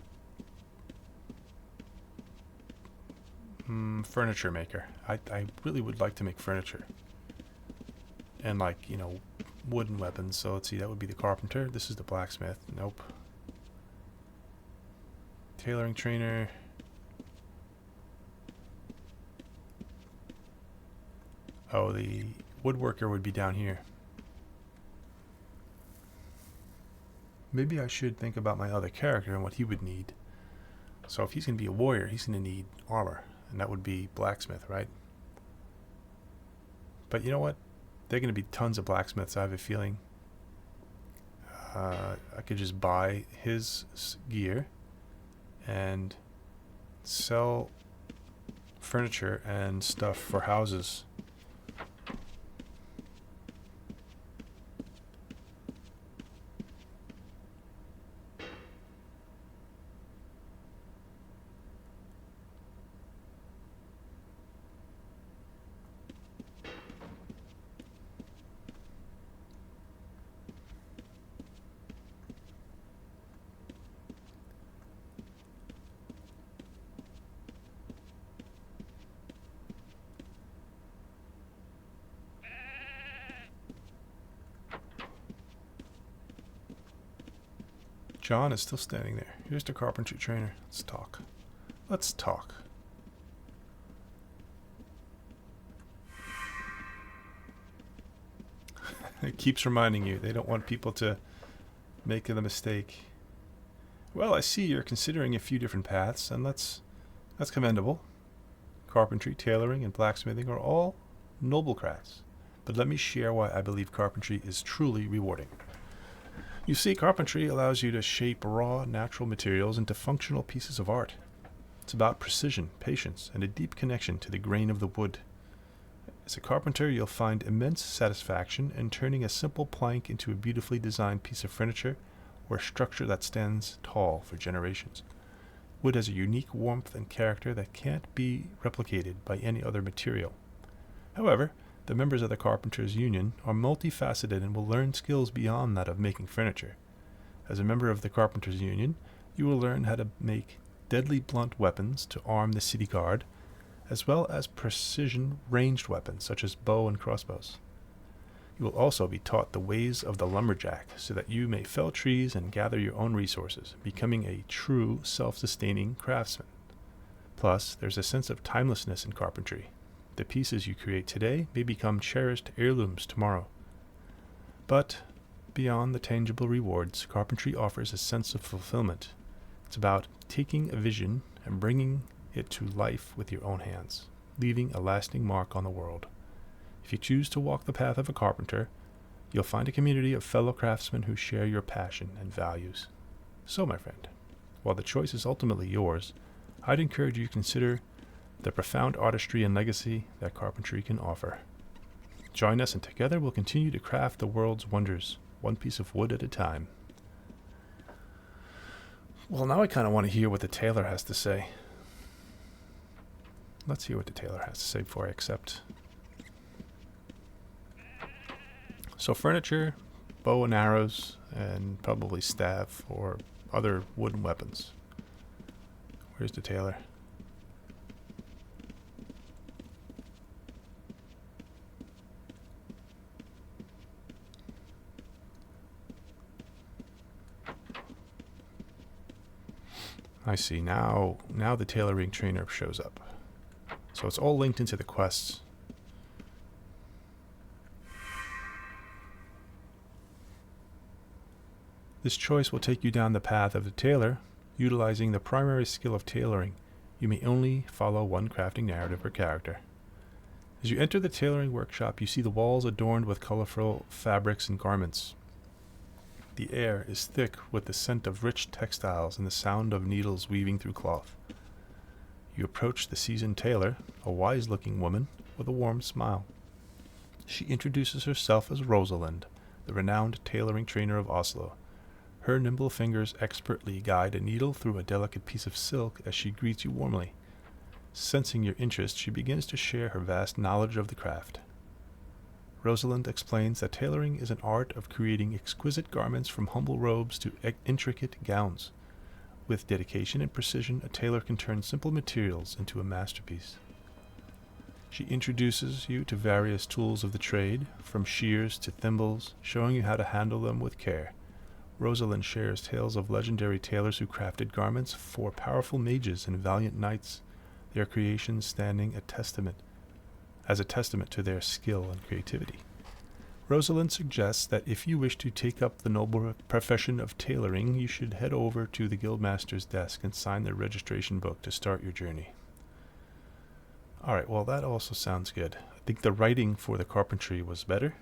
furniture maker? I really would like to make furniture. And wooden weapons. So let's see, that would be the carpenter. This is the blacksmith. Nope. Tailoring trainer. Oh, the woodworker would be down here. Maybe I should think about my other character and what he would need. So if he's going to be a warrior, he's going to need armor. And that would be blacksmith, right? But you know what? There are going to be tons of blacksmiths, I have a feeling. I could just buy his gear and sell furniture and stuff for houses. John is still standing there. Here's the carpentry trainer. Let's talk. Let's talk. It keeps reminding you. They don't want people to make the mistake. Well, I see you're considering a few different paths, and that's commendable. Carpentry, tailoring, and blacksmithing are all noble crafts. But let me share why I believe carpentry is truly rewarding. You see, carpentry allows you to shape raw, natural materials into functional pieces of art. It's about precision, patience, and a deep connection to the grain of the wood. As a carpenter, you'll find immense satisfaction in turning a simple plank into a beautifully designed piece of furniture or a structure that stands tall for generations. Wood has a unique warmth and character that can't be replicated by any other material. However, the members of the Carpenters Union are multifaceted and will learn skills beyond that of making furniture. As a member of the Carpenters Union, you will learn how to make deadly blunt weapons to arm the city guard, as well as precision ranged weapons such as bow and crossbows. You will also be taught the ways of the lumberjack so that you may fell trees and gather your own resources, becoming a true self-sustaining craftsman. Plus, there's a sense of timelessness in carpentry. The pieces you create today may become cherished heirlooms tomorrow. But beyond the tangible rewards, carpentry offers a sense of fulfillment. It's about taking a vision and bringing it to life with your own hands, leaving a lasting mark on the world. If you choose to walk the path of a carpenter, You'll find a community of fellow craftsmen who share your passion and values. So, my friend, while the choice is ultimately yours, I'd encourage you to consider the profound artistry and legacy that carpentry can offer. Join us and together we'll continue to craft the world's wonders, one piece of wood at a time. Well, now I kind of want to hear what the tailor has to say. Let's hear what the tailor has to say before I accept. So furniture, bow and arrows, and probably staff or other wooden weapons. Where's the tailor? I see. Now the tailoring trainer shows up. So it's all linked into the quests. This choice will take you down the path of the tailor, utilizing the primary skill of tailoring. You may only follow one crafting narrative per character. As you enter the tailoring workshop, you see the walls adorned with colorful fabrics and garments. The air is thick with the scent of rich textiles and the sound of needles weaving through cloth. You approach the seasoned tailor, a wise-looking woman with a warm smile. She introduces herself as Rosalind, the renowned tailoring trainer of Oslo. Her nimble fingers expertly guide a needle through a delicate piece of silk as she greets you warmly. Sensing your interest, she begins to share her vast knowledge of the craft. Rosalind explains that tailoring is an art of creating exquisite garments from humble robes to intricate gowns. With dedication and precision, a tailor can turn simple materials into a masterpiece. She introduces you to various tools of the trade, from shears to thimbles, showing you how to handle them with care. Rosalind shares tales of legendary tailors who crafted garments for powerful mages and valiant knights, their creations standing as a testament to their skill and creativity. Rosalind suggests that if you wish to take up the noble profession of tailoring, you should head over to the Guildmaster's desk and sign their registration book to start your journey. Alright, well that also sounds good. I think the writing for the carpentry was better,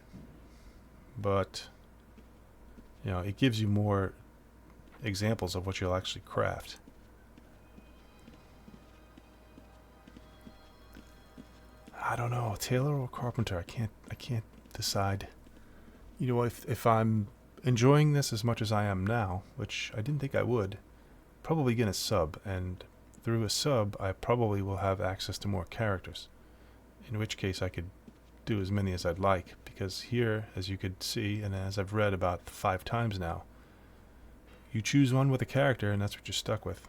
but it gives you more examples of what you'll actually craft. I don't know, tailor or carpenter. I can't decide. If I'm enjoying this as much as I am now, which I didn't think I would, probably get a sub, and through a sub I probably will have access to more characters, in which case I could do as many as I'd like, because here, as you could see, and as I've read about 5 times now, you choose one with a character and that's what you're stuck with.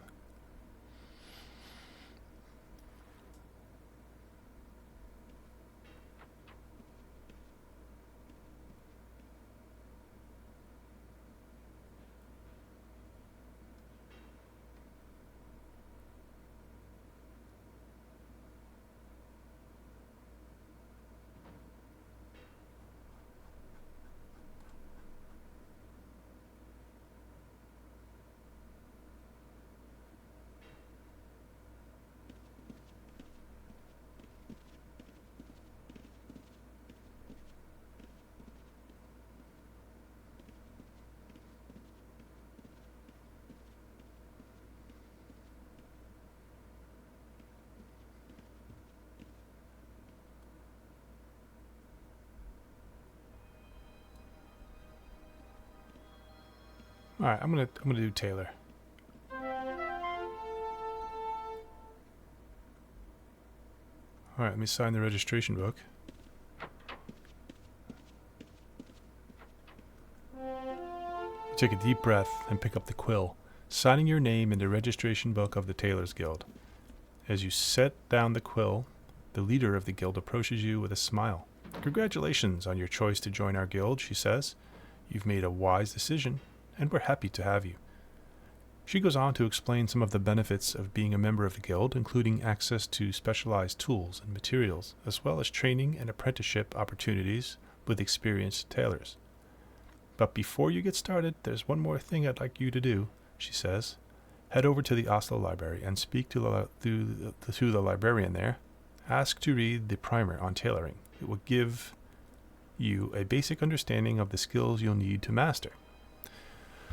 All right, I'm gonna do tailor. All right, let me sign the registration book. Take a deep breath and pick up the quill, signing your name in the registration book of the Tailors Guild. As you set down the quill, the leader of the guild approaches you with a smile. "Congratulations on your choice to join our guild," she says. "You've made a wise decision, and we're happy to have you." She goes on to explain some of the benefits of being a member of the guild, including access to specialized tools and materials, as well as training and apprenticeship opportunities with experienced tailors. "But before you get started, there's one more thing I'd like you to do," she says. "Head over to the Oslo library and speak to the librarian there. Ask to read the primer on tailoring. It will give you a basic understanding of the skills you'll need to master.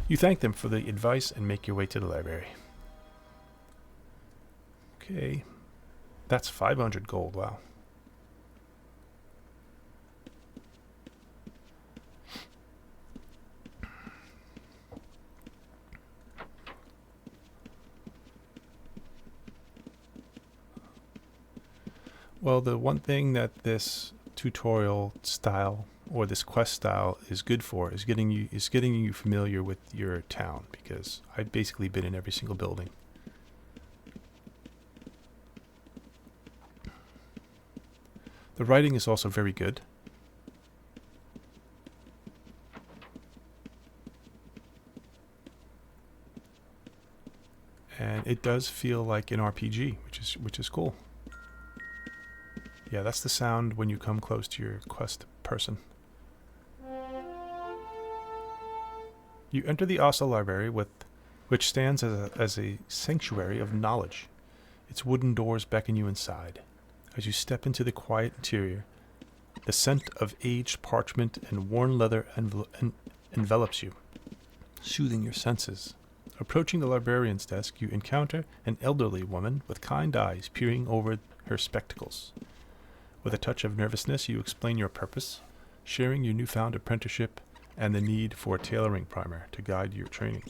You thank them for the advice and make your way to the library. Okay, that's 500 gold, wow. Well, the one thing that this tutorial style or this quest style is good for is getting you familiar with your town, because I've basically been in every single building. The writing is also very good. And it does feel like an RPG, which is cool. Yeah, that's the sound when you come close to your quest person. You enter the Asa Library, which stands as a sanctuary of knowledge. Its wooden doors beckon you inside. As you step into the quiet interior, the scent of aged parchment and worn leather envelops you, soothing your senses. Approaching the librarian's desk, you encounter an elderly woman with kind eyes peering over her spectacles. With a touch of nervousness, you explain your purpose, sharing your newfound apprenticeship and the need for a tailoring primer to guide your training.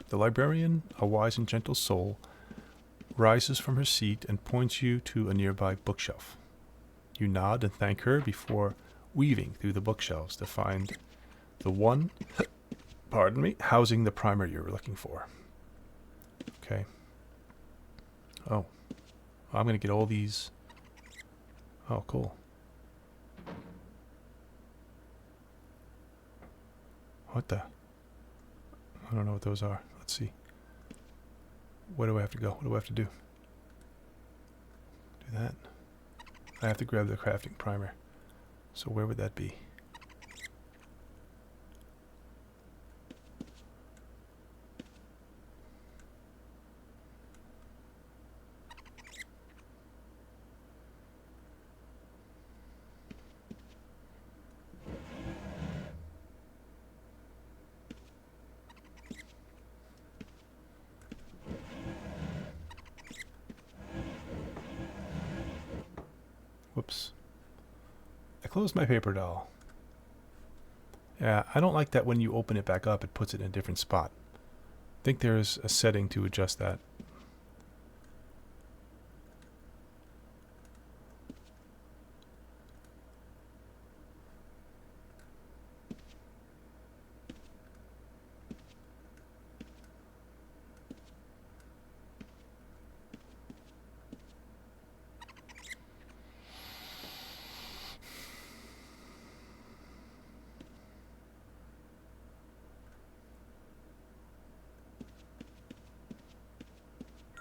The librarian, a wise and gentle soul, rises from her seat and points you to a nearby bookshelf. You nod and thank her before weaving through the bookshelves to find the one, housing the primer you're looking for. Okay. Oh. I'm going to get all these. Oh, cool. What the? I don't know what those are. Let's see. Where do I have to go? What do I have to do? Do that. I have to grab the crafting primer. So where would that be? Whoops. I closed my paper doll. Yeah, I don't like that when you open it back up, it puts it in a different spot. I think there's a setting to adjust that.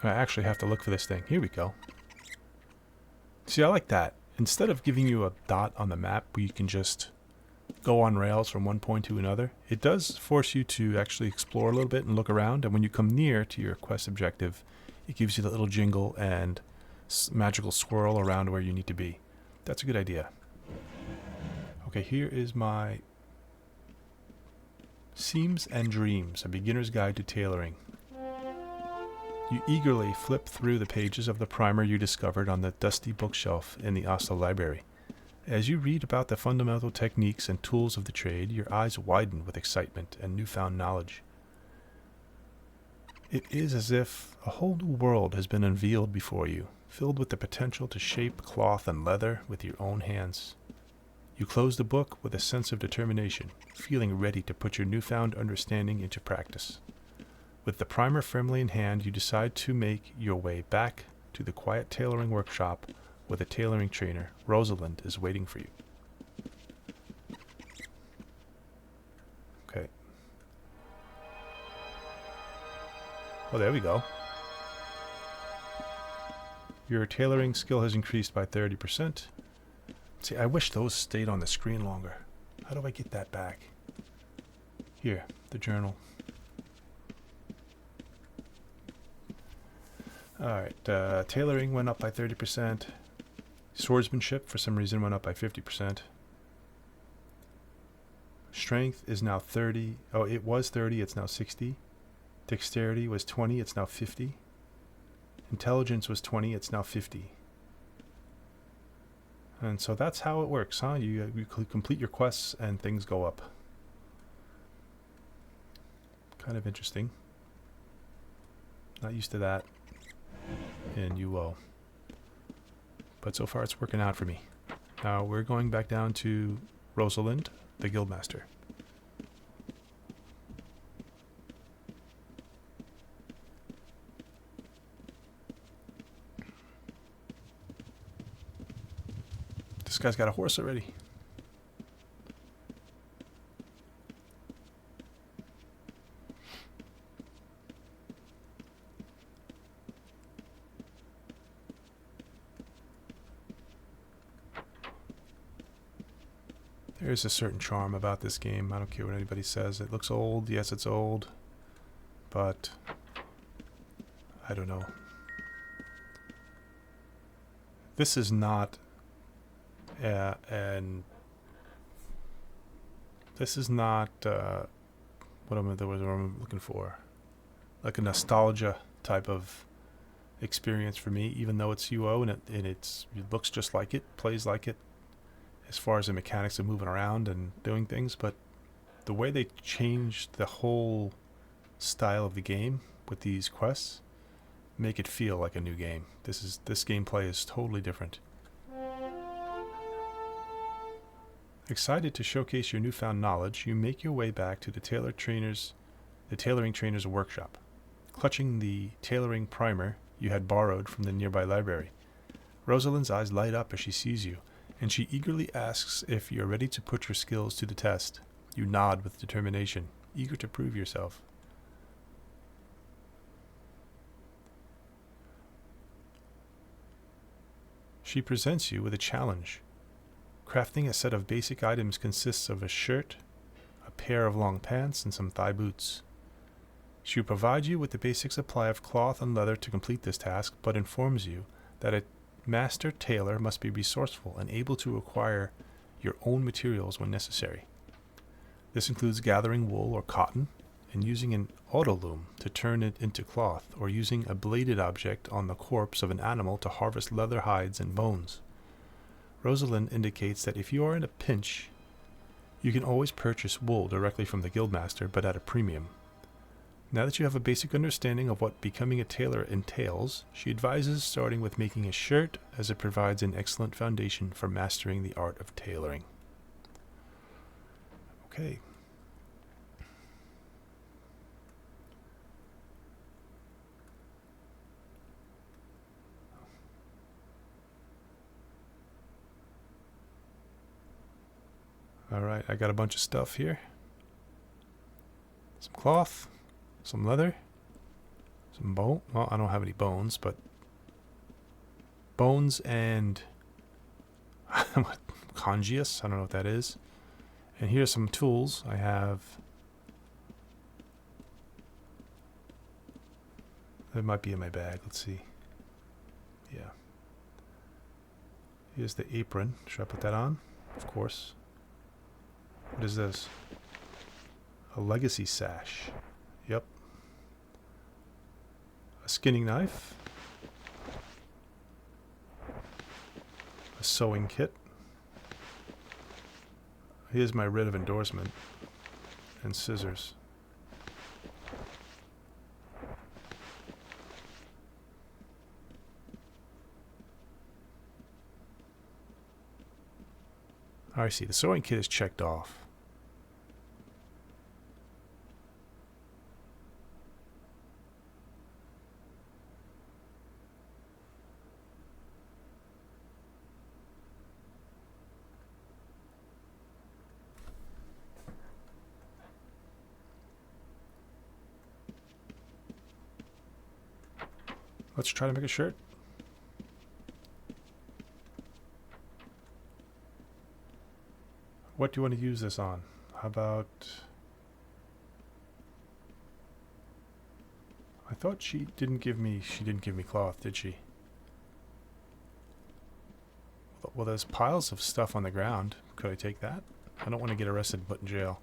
I actually have to look for this thing. Here we go. See, I like that. Instead of giving you a dot on the map where you can just go on rails from one point to another, it does force you to actually explore a little bit and look around, and when you come near to your quest objective, it gives you the little jingle and magical swirl around where you need to be. That's a good idea. Okay, here is my Seams and Dreams, a beginner's guide to tailoring. You eagerly flip through the pages of the primer you discovered on the dusty bookshelf in the Asa library. As you read about the fundamental techniques and tools of the trade, your eyes widen with excitement and newfound knowledge. It is as if a whole new world has been unveiled before you, filled with the potential to shape cloth and leather with your own hands. You close the book with a sense of determination, feeling ready to put your newfound understanding into practice. With the primer firmly in hand, you decide to make your way back to the quiet tailoring workshop where the tailoring trainer, Rosalind, is waiting for you. Okay. Oh, there we go. Your tailoring skill has increased by 30%. See, I wish those stayed on the screen longer. How do I get that back? Here, the journal. Alright, tailoring went up by 30%. Swordsmanship, for some reason, went up by 50%. Strength is now 30. Oh, it was 30. It's now 60. Dexterity was 20. It's now 50. Intelligence was 20. It's now 50. And so that's how it works, huh? You complete your quests and things go up. Kind of interesting. Not used to that in UO. But so far it's working out for me. Now we're going back down to Rosalind, the Guildmaster. This guy's got a horse already. There's a certain charm about this game. I don't care what anybody says. It looks old. Yes, it's old. But I don't know. This is not this is not what am I looking for? Like a nostalgia type of experience for me, even though it's UO and it looks just like it, plays like it, as far as the mechanics of moving around and doing things. But the way they changed the whole style of the game with these quests make it feel like a new game. This gameplay is totally different. Excited to showcase your newfound knowledge, you make your way back to the tailoring trainer's workshop, clutching the tailoring primer you had borrowed from the nearby library. Rosalind's eyes light up as she sees you, and she eagerly asks if you're ready to put your skills to the test. You nod with determination, eager to prove yourself. She presents you with a challenge. Crafting a set of basic items consists of a shirt, a pair of long pants, and some thigh boots. She will provide you with the basic supply of cloth and leather to complete this task, but informs you that a master tailor must be resourceful and able to acquire your own materials when necessary. This includes gathering wool or cotton and using an autoloom to turn it into cloth, or using a bladed object on the corpse of an animal to harvest leather hides and bones. Rosalind indicates that if you are in a pinch, you can always purchase wool directly from the Guildmaster, but at a premium. Now that you have a basic understanding of what becoming a tailor entails, she advises starting with making a shirt, as it provides an excellent foundation for mastering the art of tailoring. Okay. Alright, I got a bunch of stuff here. Some cloth, some leather, some bone. Well, I don't have any bones, but bones and congius. I don't know what that is. And here's some tools. I have. It might be in my bag. Let's see. Yeah. Here's the apron. Should I put that on? Of course. What is this? A legacy sash. Yep. A skinning knife. A sewing kit. Here's my writ of endorsement. And scissors. I see. The sewing kit is checked off. Let's try to make a shirt. What do you want to use this on? How about... I thought she didn't give me cloth, did she? Well, there's piles of stuff on the ground. Could I take that? I don't want to get arrested and put in jail.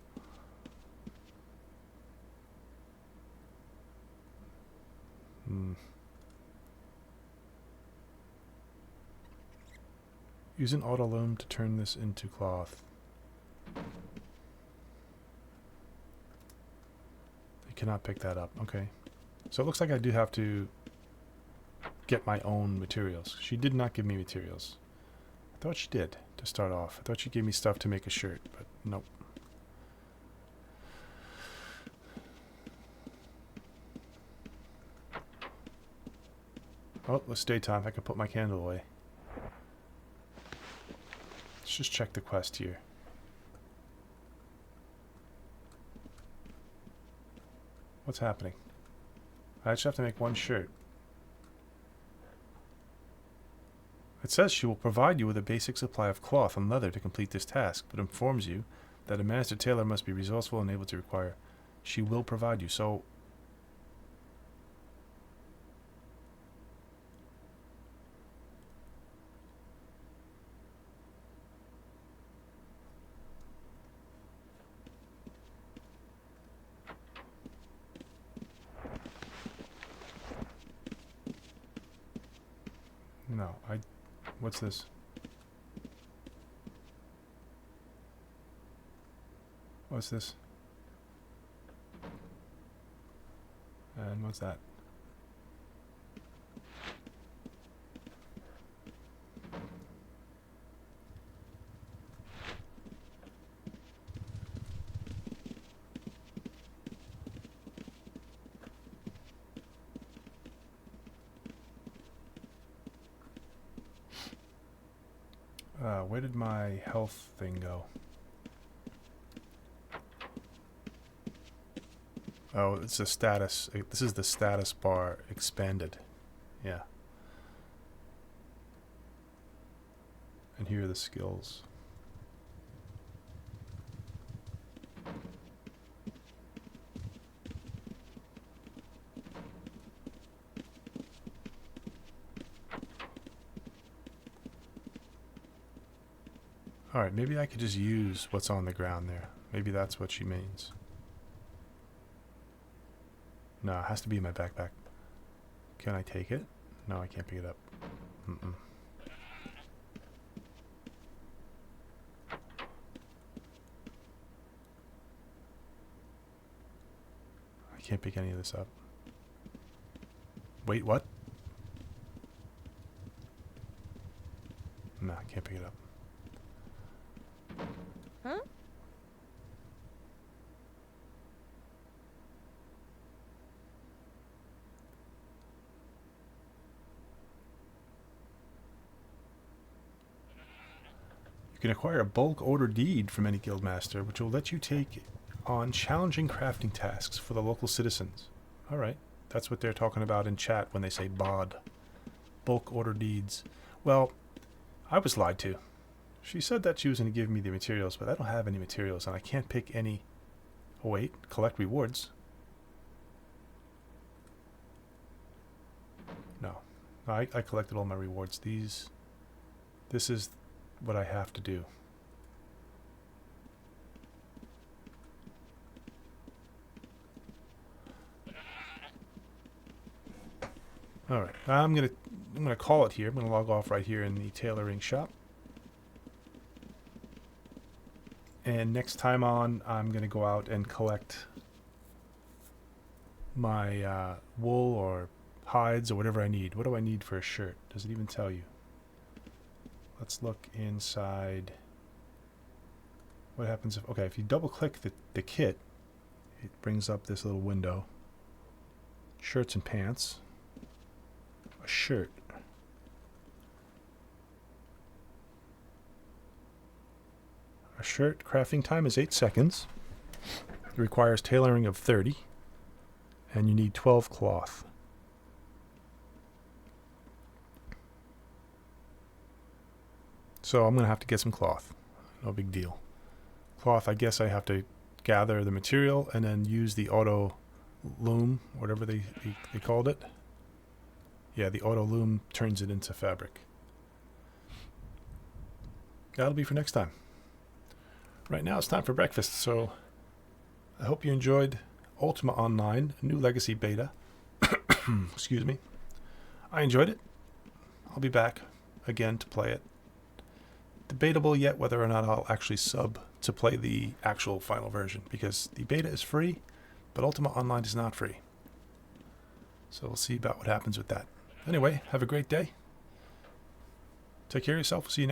Use an auto loom to turn this into cloth. You cannot pick that up. Okay. So it looks like I do have to get my own materials. She did not give me materials. I thought she did to start off. I thought she gave me stuff to make a shirt, but nope. Oh, it's daytime. I can put my candle away. Let's just check the quest here. What's happening? I just have to make one shirt. It says she will provide you with a basic supply of cloth and leather to complete this task, but informs you that a master tailor must be resourceful and able to require. She will provide you. So no, what's this? What's this? And what's that? Where did my health thing go? Oh, it's a status. This is the status bar expanded. Yeah. And here are the skills. Alright, maybe I could just use what's on the ground there. Maybe that's what she means. No, it has to be in my backpack. Can I take it? No, I can't pick it up. I can't pick any of this up. Wait, what? No, I can't pick it up.
Huh?
You can acquire a bulk order deed from any guildmaster, which will let you take on challenging crafting tasks for the local citizens. Alright, that's what they're talking about in chat when they say BOD. Bulk order deeds. Well, I was lied to. She said that she was going to give me the materials, but I don't have any materials, and I can't pick any... Oh wait, collect rewards. No. I collected all my rewards. This is what I have to do. Alright, I'm gonna call it here. I'm gonna log off right here in the tailoring shop. And next time on, I'm going to go out and collect my wool or hides or whatever I need. What do I need for a shirt? Does it even tell you? Let's look inside. What happens if... Okay, if you double-click the kit, it brings up this little window. Shirts and pants. A shirt. A shirt crafting time is 8 seconds. It requires tailoring of 30. And you need 12 cloth. So I'm going to have to get some cloth. No big deal. Cloth, I guess I have to gather the material and then use the auto loom, whatever they called it. Yeah, the auto loom turns it into fabric. That'll be for next time. Right now it's time for breakfast, so I hope you enjoyed Ultima Online, new Legacy beta. Excuse me. I enjoyed it. I'll be back again to play it. Debatable yet whether or not I'll actually sub to play the actual final version, because the beta is free, but Ultima Online is not free. So we'll see about what happens with that. Anyway, have a great day. Take care of yourself. We'll see you next time.